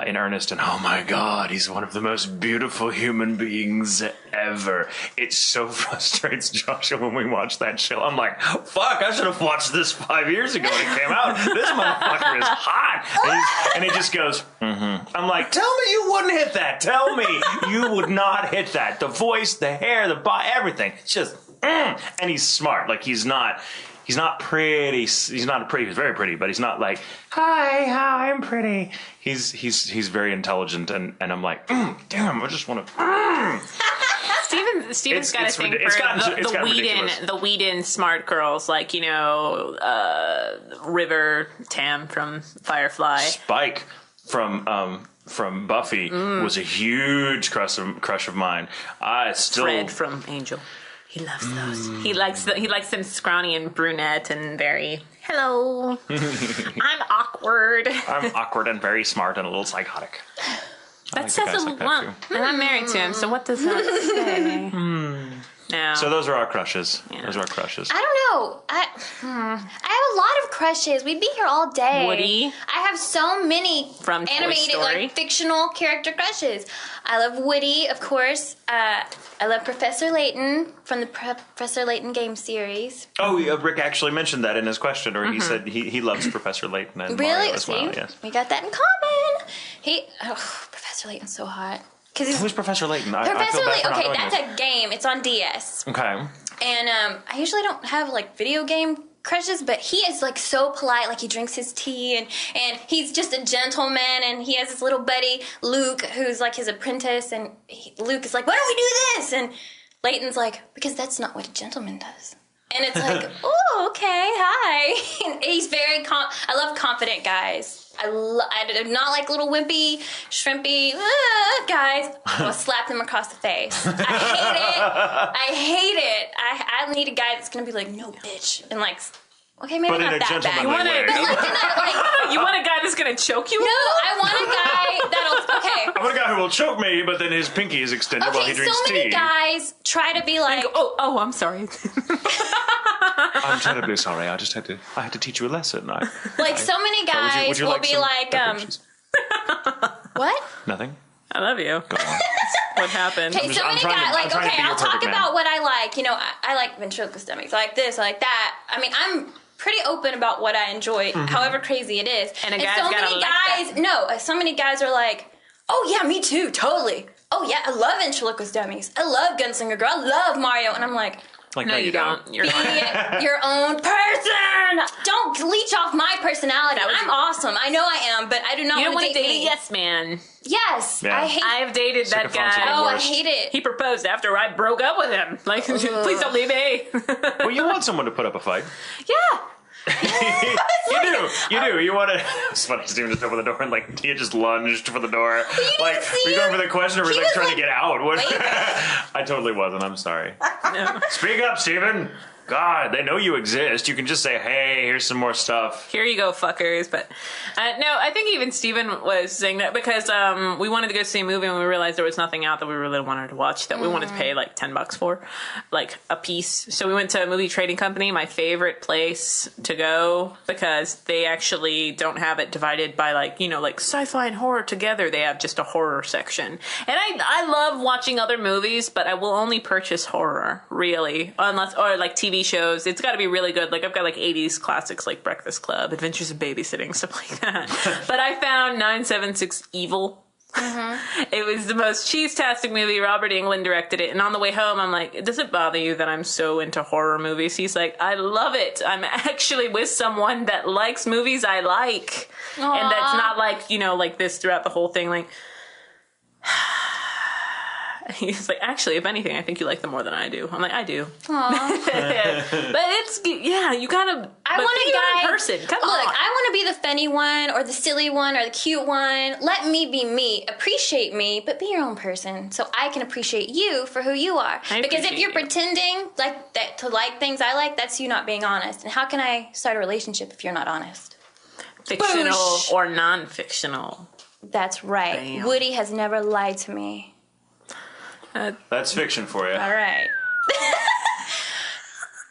in earnest. And oh my God, he's one of the most beautiful human beings ever. It so frustrates Joshua when we watch that show. I'm like, fuck, I should have watched this 5 years ago when it came out. This motherfucker is hot. And he just goes, I'm like, tell me you wouldn't hit that. Tell me you would not hit that. The voice, the hair, the body, everything. It's just, and he's smart. Like he's not pretty. He's not pretty. He's very pretty, but he's not like, hi, I'm pretty. He's very intelligent, and I'm like, damn, I just want to. Steven's got a thing for the Whedon smart girls, like River Tam from Firefly, Spike from Buffy was a huge crush of mine. Fred from Angel. He loves those. He likes them scrawny and brunette and very, hello. I'm awkward. I'm awkward and very smart and a little psychotic. That says a lot. And I'm married to him, so what does that say? No. So those are our crushes. Yeah. Those are our crushes. I don't know. I have a lot of crushes. We'd be here all day. Woody. I have so many From Toy animated, Story. fictional character crushes. I love Woody, of course. I love Professor Layton from the Professor Layton game series. Oh, Rick actually mentioned that in his question, or he said he loves Professor Layton and Really? Mario as See? well. Yes. We got that in common. Professor Layton's so hot. Who's Professor Layton? I feel Professor bad for Layton. not Okay, knowing that's this. a game. It's on DS. Okay. And I usually don't have video game crushes, but he is so polite. Like he drinks his tea and he's just a gentleman. And he has this little buddy Luke who's his apprentice. And Luke is like, "Why don't we do this?" And Layton's like, "Because that's not what a gentleman does." And it's like, "Oh, okay, hi." And he's very I love confident guys. I do not like little wimpy, shrimpy guys. I'll slap them across the face. I hate it. I need a guy that's going to be like, "No, bitch." And okay, maybe But in not a that bad. gentlemanly way. But You want a guy that's going to choke you? no, I want a guy that'll, okay. I want a guy who will choke me, but then his pinky is extended while he Okay, drinks so many tea. guys try to be like, Oh, I'm sorry. I'm terribly sorry. I had to teach you a lesson. so many guys would you will like be some like, beverages? what? Nothing. I love you. Go on. What happened? Okay, so many guys, like, okay, I'll talk about what I like. You know, I like ventriloquist dummies. I like this, I like that. I mean, I'm pretty open about what I enjoy, however crazy it is. And so many guys are like, oh yeah, me too, totally. Oh yeah, I love ventriloquist dummies. I love Gunslinger Girl. I love Mario. And I'm like, no, you don't. You're be your own person. Don't leech off my personality. I'm awesome. I know I am, but I do not want to date me. Yes, man. Yes, Yeah. I've dated that guy. Oh, I hate it. He proposed after I broke up with him. Like, please don't leave me. Well, you want someone to put up a fight. Yeah. You do. You want to. It's funny. Steven just opened the door and like Tia just lunged for the door. Like, were you going for the question, or were you like trying to get out? What? I totally wasn't. I'm sorry. No. Speak up, Steven. God, they know you exist. You can just say, "Hey, here's some more stuff." Here you go, fuckers. But no, I think even Steven was saying that because we wanted to go see a movie and we realized there was nothing out that we really wanted to watch that we wanted to pay like $10 for, like a piece. So we went to a movie trading company, my favorite place to go, because they actually don't have it divided by like, you know, like sci-fi and horror together. They have just a horror section. And I love watching other movies, but I will only purchase horror, really, or like TV shows. It's got to be really good. Like I've got like 80s classics like Breakfast Club, Adventures of Babysitting, stuff like that. But I found 976 Evil. It was the most cheese-tastic movie. Robert Englund directed it, and on the way home I'm like, does it bother you that I'm so into horror movies? He's like, I love it. I'm actually with someone that likes movies I like. Aww. And that's not like, you know, like this throughout the whole thing, like he's like, actually, if anything, I think you like them more than I do. I'm like, I do. But it's, yeah, you gotta. I want a guy. Person. Come on. Look, I want to be the funny one, or the silly one, or the cute one. Let me be me. Appreciate me, but be your own person, so I can appreciate you for who you are. Because if you're pretending like that to like things I like, that's you not being honest. And how can I start a relationship if you're not honest? Fictional or non-fictional. That's right. Damn. Woody has never lied to me. That's fiction for you. All right.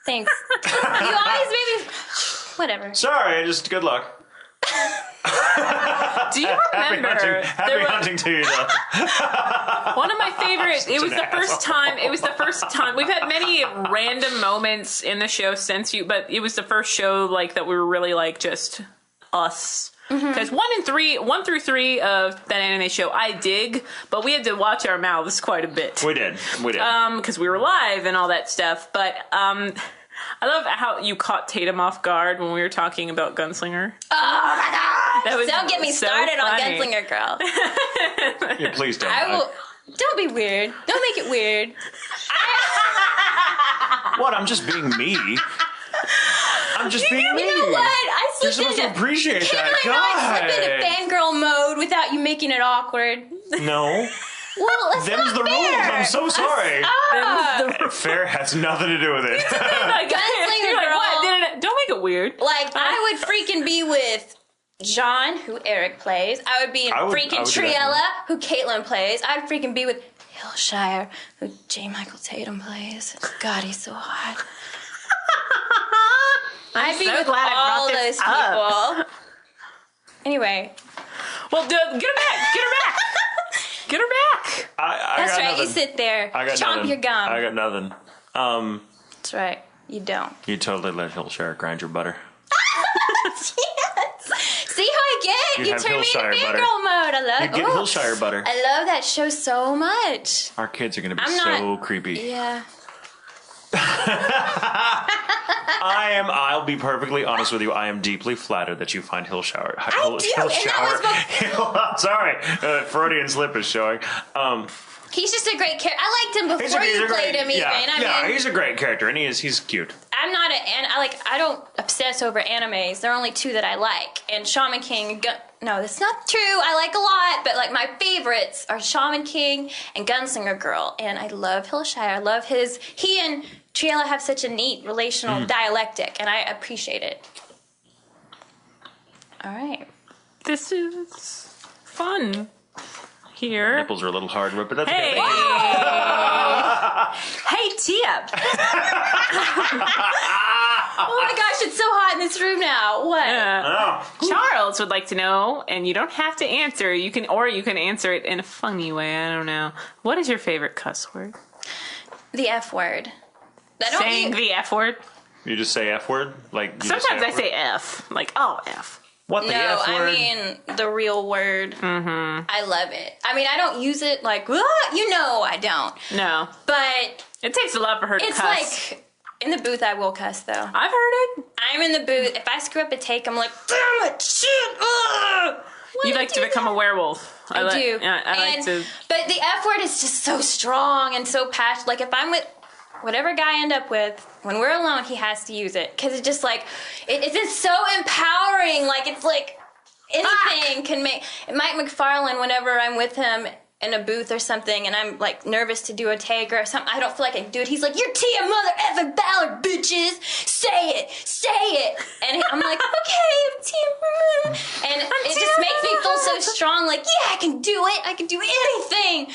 Thanks. You always made me... Whatever. Sorry, just good luck. Do you remember? Happy hunting to you, though. One of my favorite. It was the first time. We've had many random moments in the show since but it was the first show like that we were really like just us. Because 1 through 3 of that anime show I dig, but we had to watch our mouths quite a bit. We did. Because we were live and all that stuff. But I love how you caught Tatum off guard when we were talking about Gunslinger. Oh my god! Don't get me so started funny. on Gunslinger Girl. Yeah, please don't. I will. Don't be weird. Don't make it weird. What? I'm just being me. I'm just being me. You know what? You're supposed to appreciate that. I slip into fangirl mode without you making it awkward. No. Well, it's Them's not the fair. rules. I'm so sorry. Fair has nothing to do with it. Gunslinger Girl. What? Don't make it weird. Like, I would freaking be with John, who Eric plays. I would be in freaking Triella, who Caitlin plays. I'd freaking be with Hillshire, who J. Michael Tatum plays. God, he's so hot. I'd be with all those people. Anyway. Well, get her back. Get her back. That's right. You sit there. Chomp your gum. I got nothing. That's right. You don't. You totally let Hillshire grind your butter. Yes. See how I get? You turn me into fangirl mode. I love it. You get Hillshire butter. I love that show so much. Our kids are going to be so creepy. Yeah. I'll be perfectly honest with you. I am deeply flattered that you find Hillshire. Sorry, Freudian slip is showing. He's just a great character. I liked him before you played him. Yeah, he's a great character, and he's cute. I'm not I don't obsess over animes. There are only 2 that I like, and Shaman King. No, that's not true. I like a lot, but like my favorites are Shaman King and Gunslinger Girl, and I love Hillshire. I love he and Triella have such a neat relational dialectic, and I appreciate it. All right. This is fun. Here. Nipples are a little hard, but that's okay. Hey, Tia. Oh my gosh, it's so hot in this room now. What? Charles would like to know, and you don't have to answer. You can answer it in a funny way. I don't know. What is your favorite cuss word? The F word. Saying the F word? You just say F word? Like sometimes I say F. Like, oh, F. What the F word? I mean the real word. Mm-hmm. I love it. I mean, I don't use it like, I don't. No. But it takes a lot for her to cuss. It's like, in the booth I will cuss, though. I've heard it. I'm in the booth. If I screw up a take, I'm like, damn it, shit, ugh. You like to become a werewolf. I do. Yeah, I like to. But the F word is just so strong and so passionate. Like, if I'm with whatever guy I end up with, when we're alone, he has to use it. Because it's just like, it's just so empowering. Like, it's like anything can make. Mike McFarlane, whenever I'm with him in a booth or something, and I'm like nervous to do a take or something, I don't feel like I can do it. He's like, "You're Tia Mother Effing Ballard, bitches! Say it!" And I'm like, "Okay, I'm Tia." And it just makes me feel so strong. Like, yeah, I can do it. I can do anything.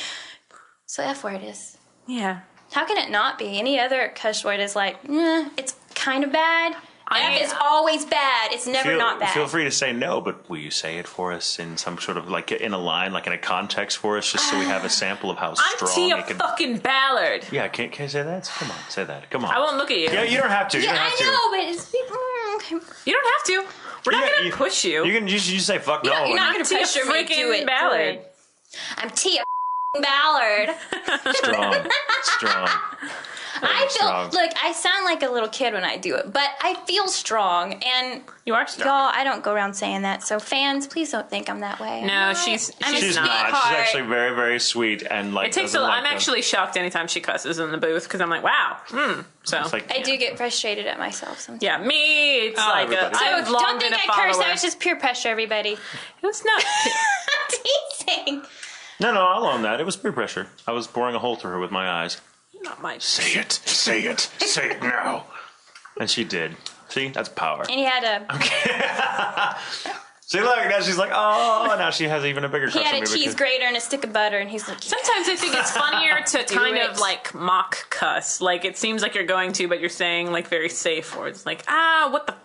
So F word is. Yeah. How can it not be? Any other cuss word is like, it's kind of bad. F is always bad. It's never not bad. Feel free to say no, but will you say it for us in some sort of, like, in a line, like in a context for us, just so we have a sample of how strong I'm Tia fucking Ballard. Yeah, can you say that? Come on, say that. Come on. I won't look at you. Yeah, you don't have to. You don't have to. I know, but it's... You don't have to. We're not going to push you. You can just say fuck no. You're not going to pressure me to do it. Ballard. I'm Tia Ballard. Strong. I feel look, I sound like a little kid when I do it, but I feel strong, and you are strong. Y'all, I don't go around saying that. So fans, please don't think I'm that way. No, she's not. She's actually very, very sweet, and like. It takes a lot. I'm actually shocked anytime she cusses in the booth because I'm like, wow. So like, I do get frustrated at myself sometimes. Yeah, me. It's like so don't think I cursed. That was just peer pressure, everybody. It was not. I'm teasing. No, I'll own that. It was peer pressure. I was boring a hole through her with my eyes. Not my. Say it now. And she did. See, that's power. And he had a. Okay. See, look, now she's like, oh, now she has even a bigger crush on me. He had a cheese grater and a stick of butter, and he's like, yeah. Sometimes I think it's funnier to kind of like mock cuss. Like it seems like you're going to, but you're saying like very safe words, like what the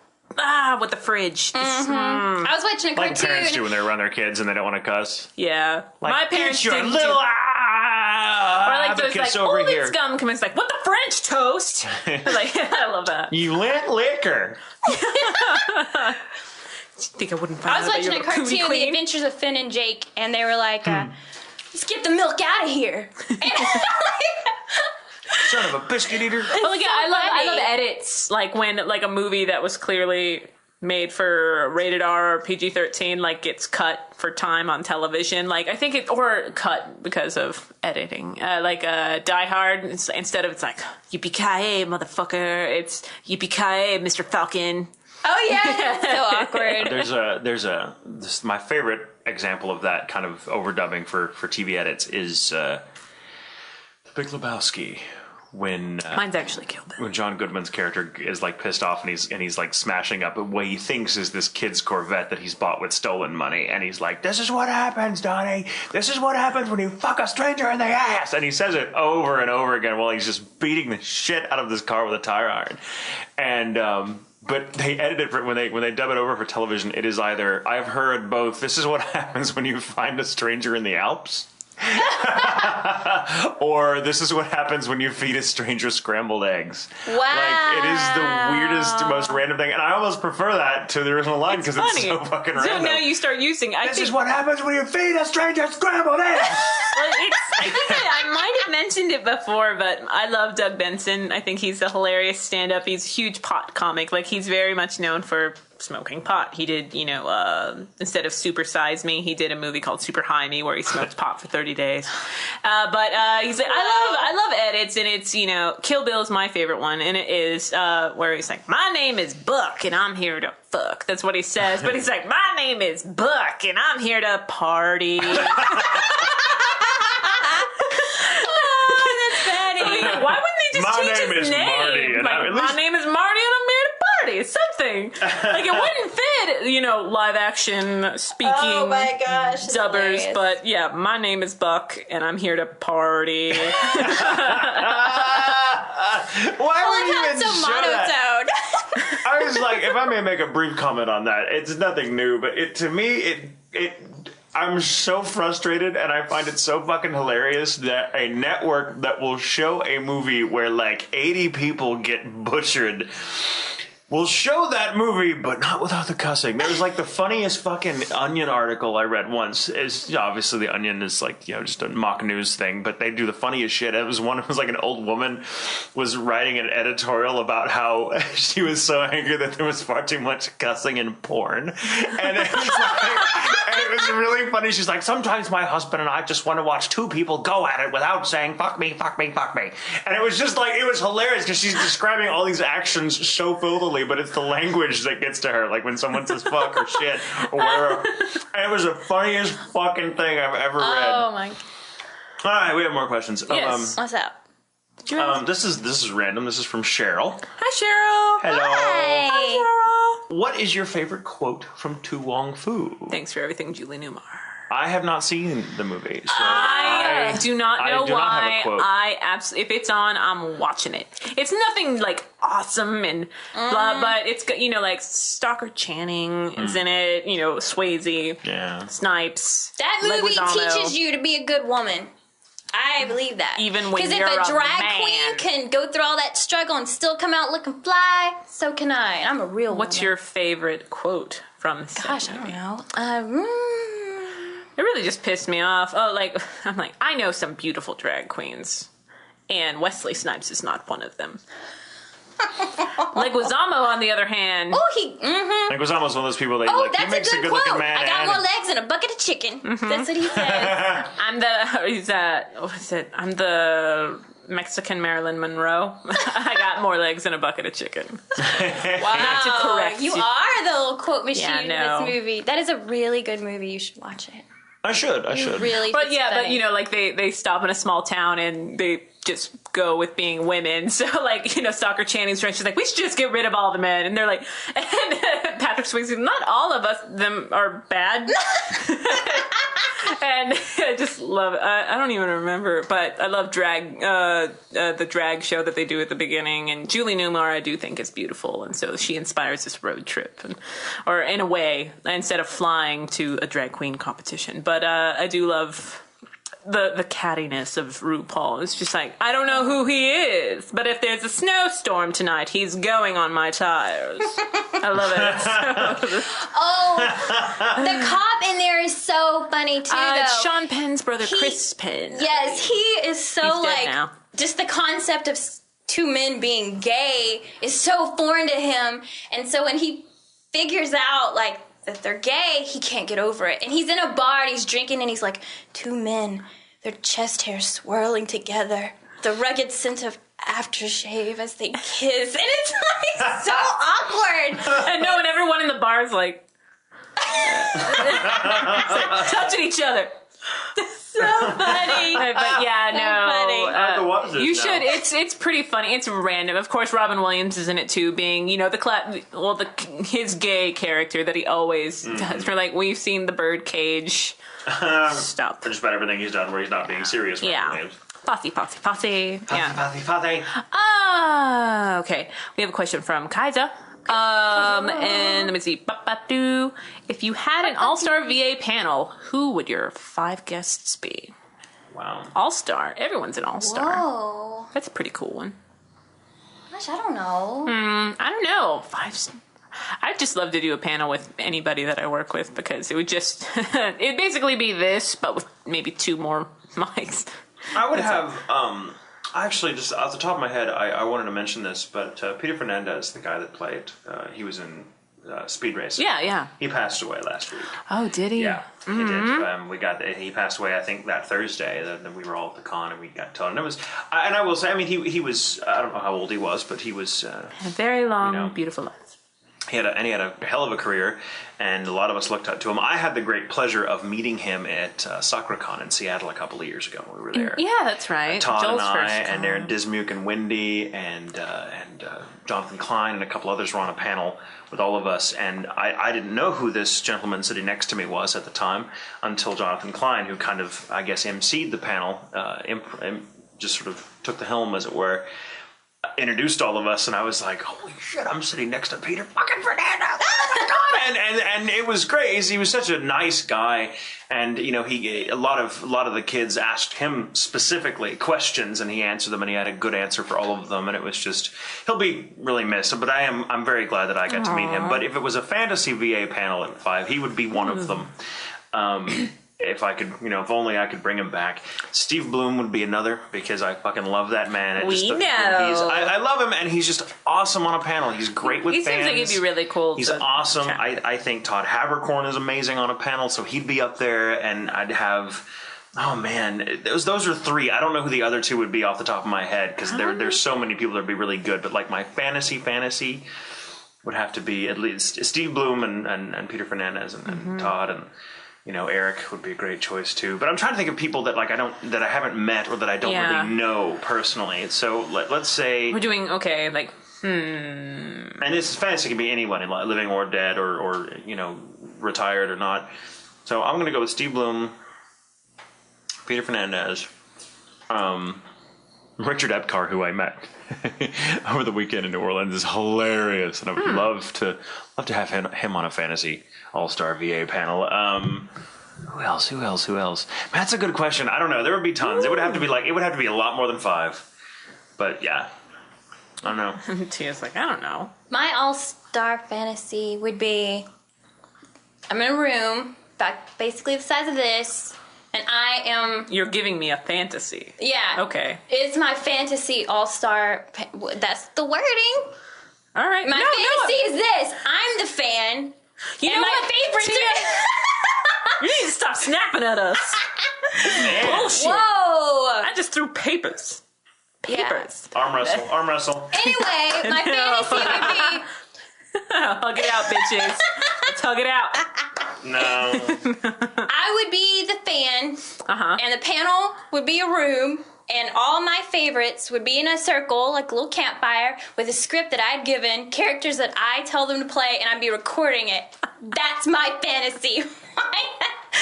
fridge. I was watching a cartoon. Like parents do when they're around their kids and they don't want to cuss. Yeah, like, my parents get your didn't little or like those like over here. Scum comments like, what the French toast? Like I love that. You lit liquor. I think I wouldn't find I was watching a cartoon, The Adventures of Finn and Jake, and they were like, let's get the milk out of here. Son of a biscuit eater. Well, yeah, I love edits, like when like a movie that was clearly made for rated R or PG-13 like gets cut for time on television. Like I think or cut because of editing. Like Die Hard, instead of it's like yippee-ki-yay, motherfucker, it's yippee-ki-yay, Mr. Falcon. Oh yeah, that's so awkward. My favorite example of that kind of overdubbing for TV edits is The Big Lebowski. When mine's actually killed it. When John Goodman's character is like pissed off and he's like smashing up what he thinks is this kid's Corvette that he's bought with stolen money, and he's like, "This is what happens, Donnie. This is what happens when you fuck a stranger in the ass." And he says it over and over again while he's just beating the shit out of this car with a tire iron. And but they edit it when they dub it over for television. It is either, I've heard both, "This is what happens when you find a stranger in the Alps," or "This is what happens when you feed a stranger scrambled eggs." Wow. Like, it is the weirdest, most random thing. And I almost prefer that to the original line because it's so fucking random. So now you start using... This is what happens when you feed a stranger scrambled eggs. Well, I think I might have mentioned it before, but I love Doug Benson. I think he's a hilarious stand-up. He's a huge pot comic. Like, he's very much known for smoking pot. He did, instead of Super Size Me, he did a movie called Super High Me where he smoked pot for 30 days. But he's like, I love edits, and it's, Kill Bill is my favorite one, and it is where he's like, "My name is Buck, and I'm here to fuck." That's what he says, but he's like, "My name is Buck, and I'm here to party." Why wouldn't they just change his name? Marty, like, my name is Marty and I'm here to party. Something. Like, it wouldn't fit, live action speaking dubbers. Hilarious. But yeah, my name is Buck and I'm here to party. Why would you even so show that? monotone. was like, if I may make a brief comment on that, it's nothing new, but to me, I'm so frustrated, and I find it so fucking hilarious that a network that will show a movie where like 80 people get butchered will show that movie, but not without the cussing. There was like the funniest fucking Onion article I read once. Is obviously the Onion is like, you know, just a mock news thing, but they do the funniest shit. It was like an old woman was writing an editorial about how she was so angry that there was far too much cussing in porn, and it was really funny. She's like, sometimes my husband and I just want to watch two people go at it without saying fuck me, fuck me, fuck me, and it was just like, it was hilarious because she's describing all these actions so filthily, but it's the language that gets to her, like when someone says fuck or shit or whatever. And it was the funniest fucking thing I've ever read. Oh my. All right, we have more questions. Yes. What's up? This is random. This is from Cheryl. Hi, Cheryl. Hello. Hi. Cheryl. What is your favorite quote from Tu Wong Fu? Thanks for everything, Julie Newmar. I have not seen the movie, so I do not know I do not have a why. quote. I absolutely, if it's on, I'm watching it. It's nothing like awesome and blah, but it's got, you know, like Stalker Channing is in it. You know, Swayze, yeah. Snipes. That movie Leguizamo. teaches you to be a good woman. I believe that. Even when Because you're if a a drag man. queen can go through all that struggle and still come out looking fly, so can I. And I'm a real What's woman. your favorite quote from the Gosh, I movie? don't know. It really just pissed me off. Oh, like, I'm like, I know some beautiful drag queens, and Wesley Snipes is not one of them. Leguizamo, on the other hand, Oh, he. Mm-hmm. Like, was almost one of those people that Oh, like, he that's a makes a good good quote. looking man. I got and more legs and a bucket of chicken. That's what he says. I'm the Mexican Marilyn Monroe. I got more legs than a bucket of chicken. Wow, Not to correct you you. are the little quote machine Yeah, in no. this movie. That is a really good movie. You should watch it. I should. You really. But it's yeah, but funny. you know, like they stop in a small town and they just go with being women. So like, you know, Stalker Channing's right. She's like, we should just get rid of all the men. And they're like, and Patrick Swayze, not all of them are bad. And I just love it. I don't even remember, but I love drag, the drag show that they do at the beginning. And Julie Newmar, I do think is beautiful. And so she inspires this road trip, or in a way, instead of flying to a drag queen competition. But I do love the cattiness of RuPaul. It's just like, I don't know who he is, but if there's a snowstorm tonight, he's going on my tires. I love it. Oh, the cop in there is so funny too. Though It's Sean Penn's brother, Chris Penn. Yes, he is so He's dead like now. just the concept of two men being gay is so foreign to him, and so when he figures out like that they're gay, he can't get over it. And he's in a bar and he's drinking and he's like, two men, their chest hairs swirling together, the rugged scent of aftershave as they kiss, and it's like so awkward. And no, and everyone in the bar is like, touching each other. So funny. But yeah, So no. funny. I have to watch this You now. should. It's pretty funny. It's random. Of course, Robin Williams is in it too, being, you know, his gay character that he always does. For like, we've seen the Birdcage. Stop. Just about everything he's done where he's not being serious. With Yeah. names. Posse. Yeah. Fatty. Okay. We have a question from Kaiser. And let me see. Ba-ba-doo. If you had an all-star VA panel, who would your 5 guests be? Wow. All-star. Everyone's an all-star. Whoa. That's a pretty cool one. Gosh, I don't know. I don't know. 5. I'd just love to do a panel with anybody that I work with, because it would just it'd basically be this, but with maybe 2 more mics. I would have, actually, just off the top of my head, I wanted to mention this, but Peter Fernandez, the guy that played, he was in Speed Racer. Yeah. He passed away last week. Oh, did he? Yeah, he did. He passed away, I think, that Thursday. Then we were all at the con and we got told. And it was, and I will say, I mean, he was, I don't know how old he was, but he was. A very long, you know, beautiful life. He had a hell of a career, and a lot of us looked up to him. I had the great pleasure of meeting him at SakuraCon in Seattle a couple of years ago when we were there. Yeah, that's right. Todd Joel's and I, first and Aaron Dismuke and Wendy and Jonathan Klein and a couple others were on a panel with all of us. And I didn't know who this gentleman sitting next to me was at the time until Jonathan Klein, who kind of, I guess, emceed the panel, just sort of took the helm, as it were. introduced all of us, and I was like, holy shit, I'm sitting next to Peter fucking Fernandez. Oh my God. And it was great. He was such a nice guy. And, you know, a lot of the kids asked him specifically questions, and he answered them, and he had a good answer for all of them. And it was just, he'll be really missed. But I'm very glad that I got to meet him. But if it was a fantasy VA panel at 5, he would be one of them. If I could, you know, if only I could bring him back. Steve Bloom would be another, because I fucking love that man. I love him, and he's just awesome on a panel. He's great with fans. He seems like he'd be really cool. He's awesome. I think Todd Habercorn is amazing on a panel, so he'd be up there, and I'd have... Oh, man. Those are 3. I don't know who the other 2 would be off the top of my head, because there's so many people that would be really good. But, like, my fantasy would have to be at least Steve Bloom and Peter Fernandez and Todd and... You know, Eric would be a great choice too. But I'm trying to think of people that that I haven't met or that I don't really know personally. So let's say we're doing And this fantasy can be anyone, living or dead, or you know, retired or not. So I'm going to go with Steve Bloom, Peter Fernandez, Richard Epcar, who I met over the weekend in New Orleans, is hilarious, and I would love to have him on a fantasy all-star VA panel. Who else? Man, that's a good question. I don't know. There would be tons. It would have to be a lot more than 5. But yeah, I don't know. Tia's like, I don't know. My all-star fantasy would be, I'm in a room, basically the size of this, and I am... You're giving me a fantasy. Yeah. Okay. It's my fantasy all-star... That's the wording. All right. My fantasy is this. I'm the fan. You know my what? favorites You need to stop snapping at us. Bullshit. Whoa. I just threw papers. Yeah. Arm wrestle. Anyway, my fantasy would be... Hug it out, bitches. Let's hug it out. No. I would be the fan, and the panel would be a room, and all my favorites would be in a circle, like a little campfire, with a script that I'd given, characters that I tell them to play, and I'd be recording it. That's my fantasy.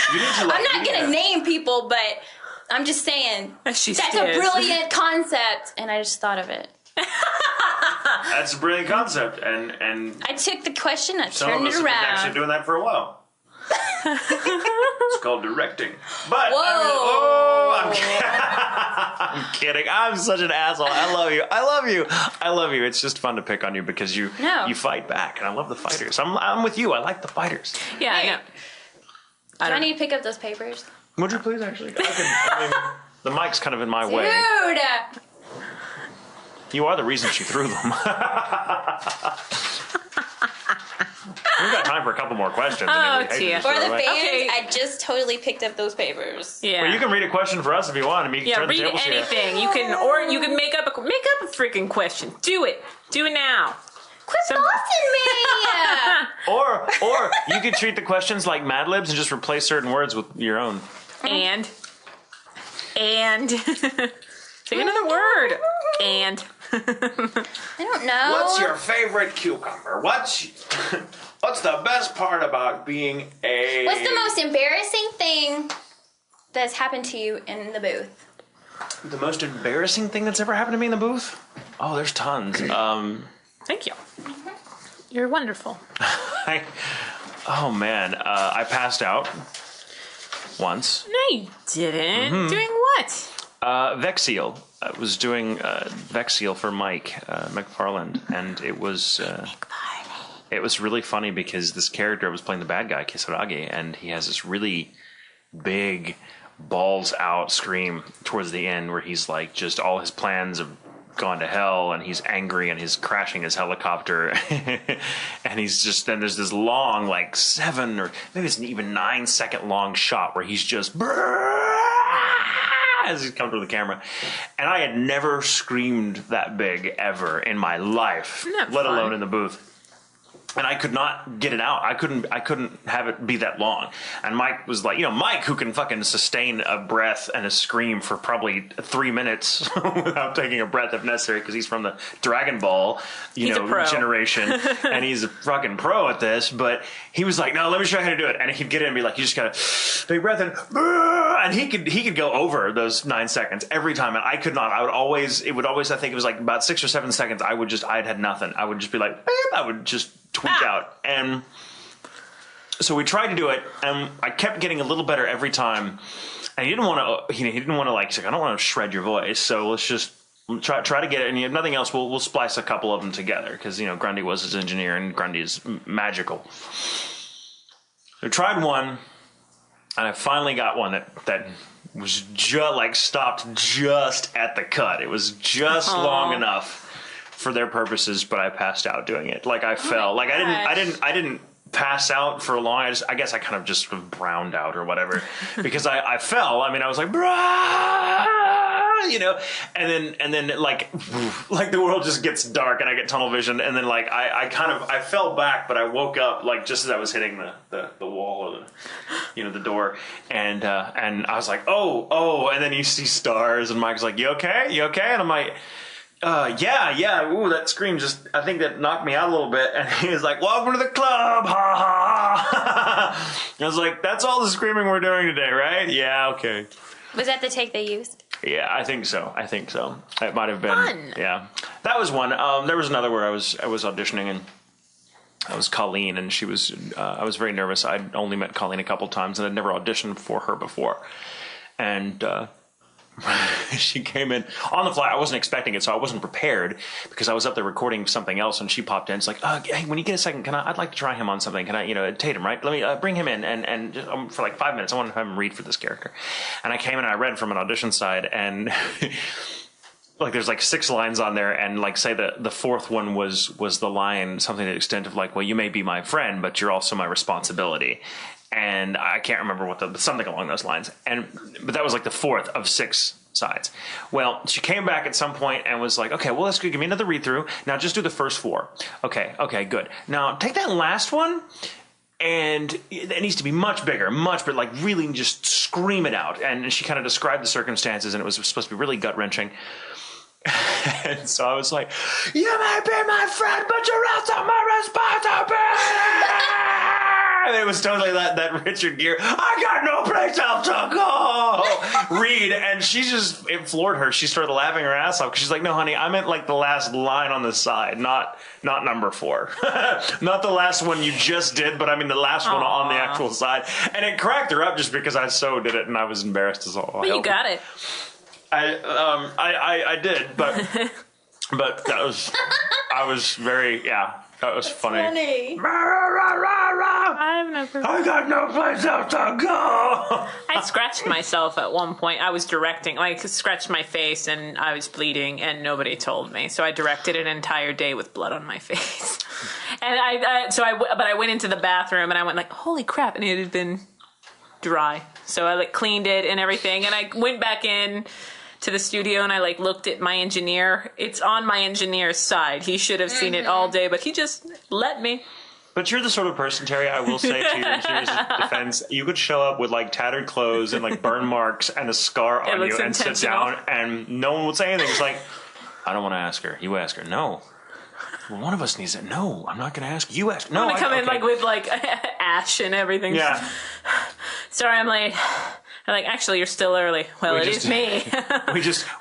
I'm not going to name people, but I'm just saying, that's a brilliant concept, and I just thought of it. That's a brilliant concept, and I took the question, I some turned of us it have been around. actually doing that for a while. It's called directing. But I'm kidding. I'm such an asshole. I love you. It's just fun to pick on you because you fight back, and I love the fighters. I'm with you. I like the fighters. Yeah, I know. Do I need to pick up those papers? Would you please actually? The mic's kind of in my way. Dude! You are the reason she threw them. We've got time for a couple more questions. Tia. For the fans, I just totally picked up those papers. Yeah. Well, you can read a question for us if you want. I mean, you can turn the read tables anything. here. You can make up a freaking question. Do it now. Quit bossing me! Or you could treat the questions like Mad Libs and just replace certain words with your own. And say another word. And I don't know. What's your favorite cucumber? What's the best part about being a... What's the most embarrassing thing that's happened to you in the booth? The most embarrassing thing that's ever happened to me in the booth? Oh, there's tons. Thank you. You're wonderful. Oh, man. I passed out once. No, you didn't. Doing what? Vexiel. I was doing Vexiel for Mike McFarland, and it was really funny because this character I was playing, the bad guy, Kisaragi, and he has this really big balls out scream towards the end where he's like, just all his plans have gone to hell, and he's angry, and he's crashing his helicopter, and he's just, then there's this long, like 7 or maybe it's an even 9-second long shot where he's just as he's coming through the camera, and I had never screamed that big ever in my life, let alone in the booth. And I could not get it out. I couldn't have it be that long. And Mike was like, Mike, who can fucking sustain a breath and a scream for probably 3 minutes without taking a breath if necessary, because he's from the Dragon Ball, generation, and he's a fucking pro at this. But he was like, no, let me show you how to do it. And he could get in and be like, you just gotta take a breath and he could go over those 9 seconds every time. And I could not. I think it was like about 6 or 7 seconds. I had nothing. I would just be like, beep, I would just tweak out. And so we tried to do it, and I kept getting a little better every time. And he didn't want to like, he's like, I don't want to shred your voice, so let's just try to get it. And if nothing else, we'll splice a couple of them together, because Grundy was his engineer, and Grundy is magical. So I tried one, and I finally got one that was just like stopped just at the cut. It was just long enough for their purposes, but I passed out doing it. Like I fell. Like I didn't pass out for long. I guess I kind of just browned out or whatever, because I fell. I mean, I was like, and then like the world just gets dark and I get tunnel vision, and then like I fell back, but I woke up like just as I was hitting the wall or the door, and I was like, oh, and then you see stars, and Mike's like, you okay? And I'm like, yeah. Ooh, that scream I think that knocked me out a little bit. And he was like, welcome to the club. Ha ha. I was like, that's all the screaming we're doing today, right? Yeah, okay. Was that the take they used? Yeah, I think so. It might have been. Fun. Yeah. That was one. There was another where I was auditioning, and I was Colleen, and she was, I was very nervous. I'd only met Colleen a couple times, and I'd never auditioned for her before. And, she came in on the fly. I wasn't expecting it, so I wasn't prepared, because I was up there recording something else, and she popped in. It's like, hey, when you get a second, I'd like to try him on something. Can I, Tatum, right? Let me bring him in, and just, for like 5 minutes, I want to have him read for this character. And I came in and I read from an audition side, and like there's like 6 lines on there, and like say the fourth one was the line something to the extent of like, well, you may be my friend, but you're also my responsibility. And I can't remember something along those lines. But that was like the 4th of 6 sides. Well, she came back at some point and was like, okay, well, that's good. Give me another read through. Now just do the first 4. Okay, good. Now take that last one, and it needs to be much bigger, but like really just scream it out. And she kind of described the circumstances, and it was supposed to be really gut wrenching. And so I was like, you may be my friend, but you're also my responsibility. And it was totally that Richard Gere, I got no place else to go, read. And it floored her. She started laughing her ass off, because she's like, no, honey, I meant like the last line on the side, not number 4. Not the last one you just did, but I mean the last one on the actual side. And it cracked her up just because I so did it, and I was embarrassed as all. But you got it. I did, but I was very, that was funny. I got no place else to go. I scratched myself at one point. I was directing, scratched my face, and I was bleeding, and nobody told me. So I directed an entire day with blood on my face. And I went into the bathroom, and I went like, holy crap, and it had been dry. So I cleaned it and everything, and I went back in to the studio, and I looked at my engineer. It's on my engineer's side. He should have seen it all day, but he just let me. But you're the sort of person, Terry, I will say to your engineer's defense, you could show up with tattered clothes and burn marks and a scar on you and sit down, and no one would say anything. It's like, I don't want to ask her. You ask her. No. Well, one of us needs it. No, I'm not going to ask. You ask. No, I'm going to come in with ash and everything. Yeah. Sorry, I'm late. I'm actually, you're still early. Well, it is me.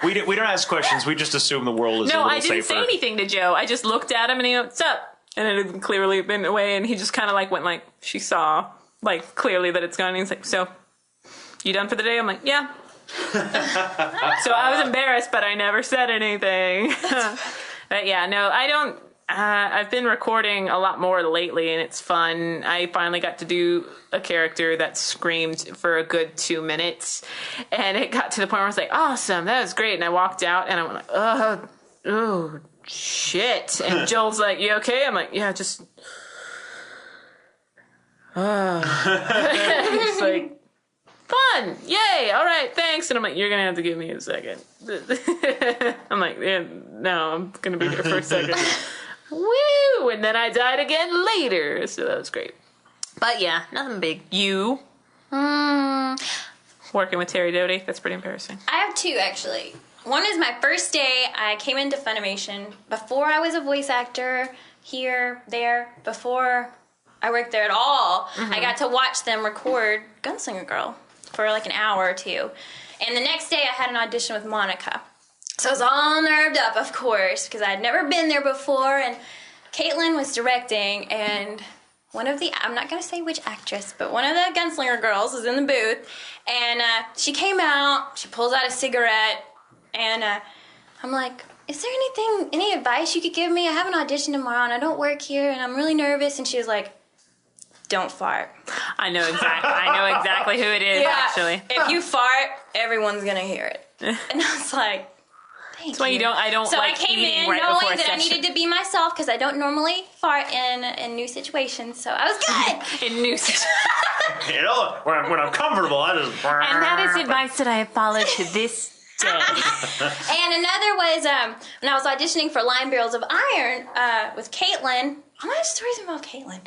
we don't ask questions. We just assume the world is a little safer. No, I didn't say anything to Joe. I just looked at him and he went, what's up? And it had clearly been away, and he just kind of went she saw clearly that it's gone. And he's like, so you done for the day? I'm like, yeah. So I was embarrassed, but I never said anything. But yeah, no, I don't. I've been recording a lot more lately, and it's fun. I finally got to do a character that screamed for a good 2 minutes, and it got to the point where I was like, awesome, that was great. And I walked out, and I went oh, shit. And Joel's like, you okay? I'm like, yeah, just... He's like, fun, yay, all right, thanks. And I'm like, you're going to have to give me a second. I'm like, yeah, no, I'm going to be here for a second. Woo! And And then I died again later. So that was great. But yeah, nothing big. You? Working with Terri Doty? That's pretty embarrassing. I have two, actually. One is my first day. I came into Funimation before I was a voice actor here, there, before I worked there at all. I got to watch them record Gunslinger Girl for like an hour or two. And the next day I had an audition with Monica. So I was all nerved up, of course, because I had never been there before. And Caitlin was directing, and one of the, I'm not going to say which actress, but one of the Gunslinger girls was in the booth. And she came out, she pulls out a cigarette, and I'm like, is there any advice you could give me? I have an audition tomorrow, and I don't work here, and I'm really nervous. And she was like, don't fart. I know exactly who it is, actually. If you fart, everyone's going to hear it. And I was like, that's why I don't so like I came eating in right knowing before a that session. I needed to be myself because I don't normally fart in new situations. So I was good. In new situations. You know, when I'm comfortable, I just. And that is advice that I have followed to this day. And another was when I was auditioning for Line Barrels of Iron with Caitlin. All my stories involve Caitlin,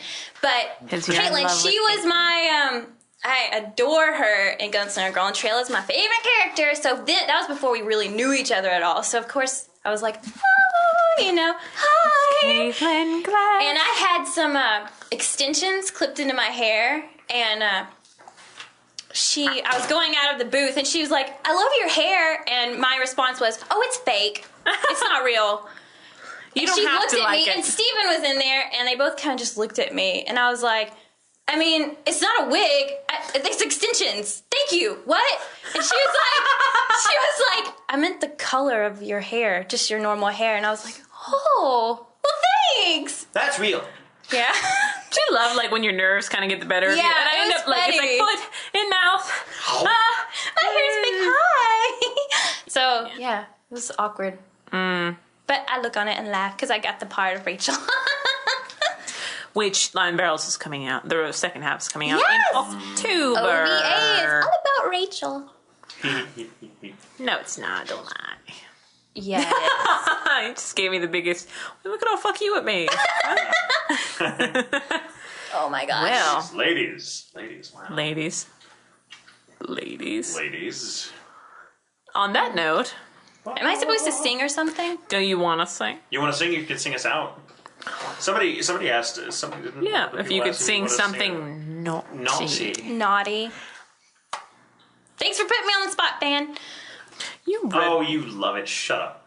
but Caitlin, she was my. I adore her in Gunslinger Girl, and Traila's my favorite character. So that was before we really knew each other at all. So of course I was like, oh, hi. Caitlin Glass. And I had some extensions clipped into my hair, and I was going out of the booth, and she was like, I love your hair. And my response was, oh, it's fake. It's not real. You and don't she have looked to at like me, it. and Steven was in there, and they both kind of just looked at me, and I was like, I mean, it's not a wig. It's extensions. Thank you. What? And she was like, I meant the color of your hair, just your normal hair. And I was like, oh, well, thanks. That's real. Yeah. Do you love like when your nerves kind of get the better of you? Yeah, And I it end was up like it's funny. like foot in mouth. My hair's big. Hi. So yeah, it was awkward. But I look on it and laugh because I got the part of Rachel. Which Line Barrels is coming out? The second half is coming out Yes! in October. OVA is all about Rachel. No, it's not. Don't lie. Yeah, it is. You just gave me the biggest. Look at how fuck you at me. Oh my gosh. Well, Ladies. Wow. ladies. Ladies. On that note, Am I supposed to sing or something? do you want to sing? You want to sing? You can sing us out. Somebody asked. Somebody didn't. Yeah, if you could asked sing you wanted to something naughty. Naughty. Thanks for putting me on the spot, fan. Oh, you love it. Shut up.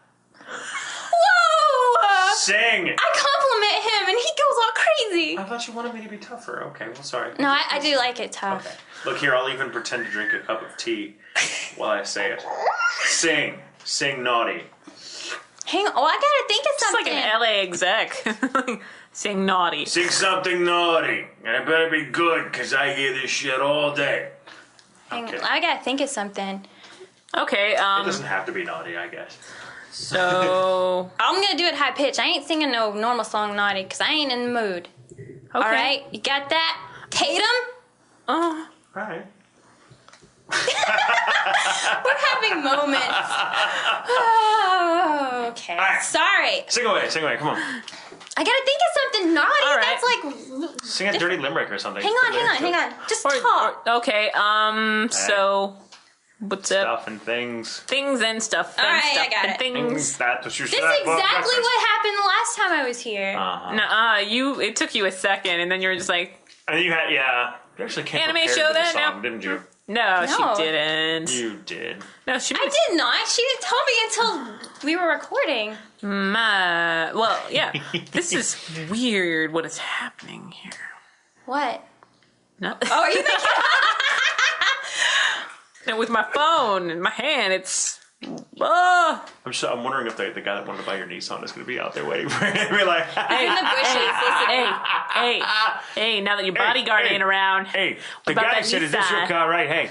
Whoa! Sing. I compliment him and he goes all crazy. I thought you wanted me to be tougher. Okay, well, sorry. No, I do like it tough. Okay. Look here, I'll even pretend to drink a cup of tea while I say it. Sing naughty. Hang on. Oh, I gotta think of It's something. like an LA exec. Sing naughty. Sing something naughty. And it better be good, because I hear this shit all day. Hang on. Okay. I gotta think of something. Okay, It doesn't have to be naughty, I guess. so... I'm gonna do it high pitch. I ain't singing no normal song naughty because I ain't in the mood. Okay. All right? You got that? Tatum? Oh, All right. We're having moments. Oh, okay. All right. Sorry. Sing away, come on. I gotta think of something naughty. All right. That's like. Sing a dirty limerick or something. Hang on. Just talk. okay, so... What's up? Stuff and things. Things and stuff. All and right, stuff I got and it. things. That's what you This said. is exactly what happened the last time I was here. Uh-huh. It took you a second, and then you were just like, And you had, yeah. You actually came Anime prepared show for the that song, now? didn't you? no, No. she didn't. You did. No, she I did not. She didn't tell me until we were recording. Well, yeah. This is weird what is happening here. What? No. Oh, are you thinking? And with my phone in my hand, it's... Oh. I'm wondering if the guy that wanted to buy your Nissan is going to be out there waiting for you. Be like, in the bushes. Listen. Hey, now that your bodyguard ain't around. Hey, the About guy that said, is this your Nissan. car, right? Hey,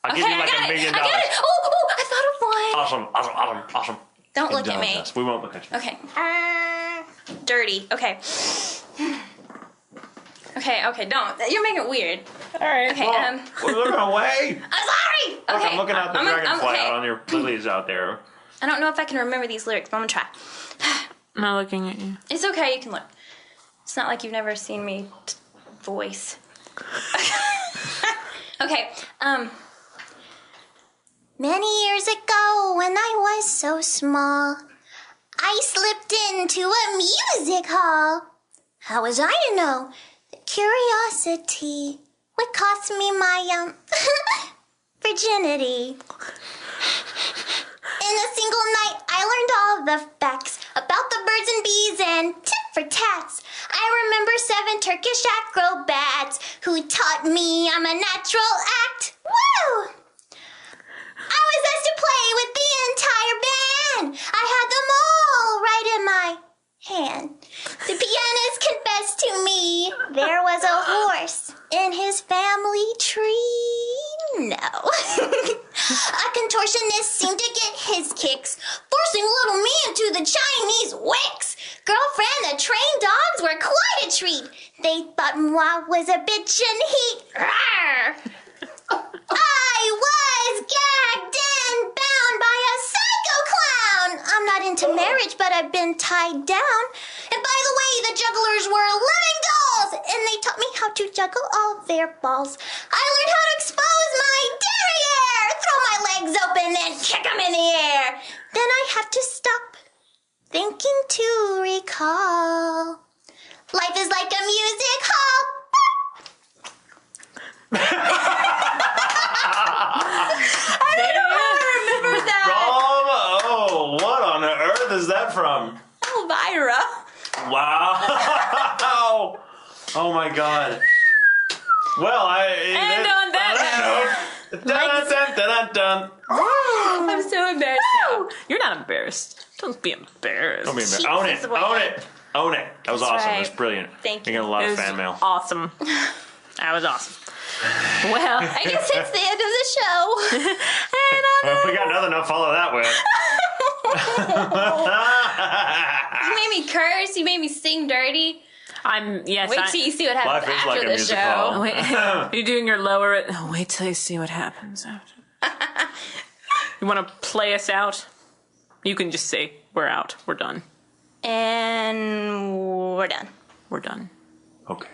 I'll give Okay, you like I $1 million. got it. Oh, I thought of one. Awesome. Don't look at me. Indulge us. We won't look at you. Okay. Dirty. Okay. Okay, don't. You're making it weird. All right. Okay, We're looking away. I'm sorry! Look, Okay. I'm looking at the I'm dragonfly okay. out on your lilies out there. I don't know if I can remember these lyrics, but I'm gonna try. I'm not looking at you. It's okay, you can look. It's not like you've never seen me voice. Okay, Many years ago, when I was so small, I slipped into a music hall. How was I to know that curiosity would cost me my, virginity? In a single night, I learned all the facts about the birds and bees and tit for tats. I remember 7 Turkish acrobats who taught me I'm a natural act. Woo! I was asked to play with the entire band. I had them all right in my hand. The pianist confessed to me there was a horse in his family tree. No. A contortionist seemed to get his kicks, forcing little me into the Chinese wicks. Girlfriend, the trained dogs were quite a treat. They thought moi was a bitch in heat. Rawr. I was gagged and bound by a psycho clown. I'm not into marriage, but I've been tied down. And by the way, the jugglers were living dolls, and they taught me how to juggle all their balls. I learned how to expose my derriere, throw my legs open and kick them in the air. Then I had to stop, thinking to recall. Life is like a music hall. I don't know how to remember that. Oh, what on earth is that from? Elvira. Wow. Oh my God. Well, And on that note. Dun, dun, dun, dun. I'm so embarrassed now. You're not embarrassed. Don't be embarrassed. Don't be embarrassed. Own it. Own it. Own it. That was That's awesome. right. That was brilliant. Thank You you. got a lot It of was fan mail. awesome. That was awesome. Well, I guess it's the end of the show. Well, we got nothing to follow that with. You made me curse. You made me sing dirty. Wait till you see what happens Life is after like a the music show. hall. Wait, you're doing your lower. Wait till you see what happens after. You want to play us out? You can just say we're out. We're done. And we're done. We're done. Okay.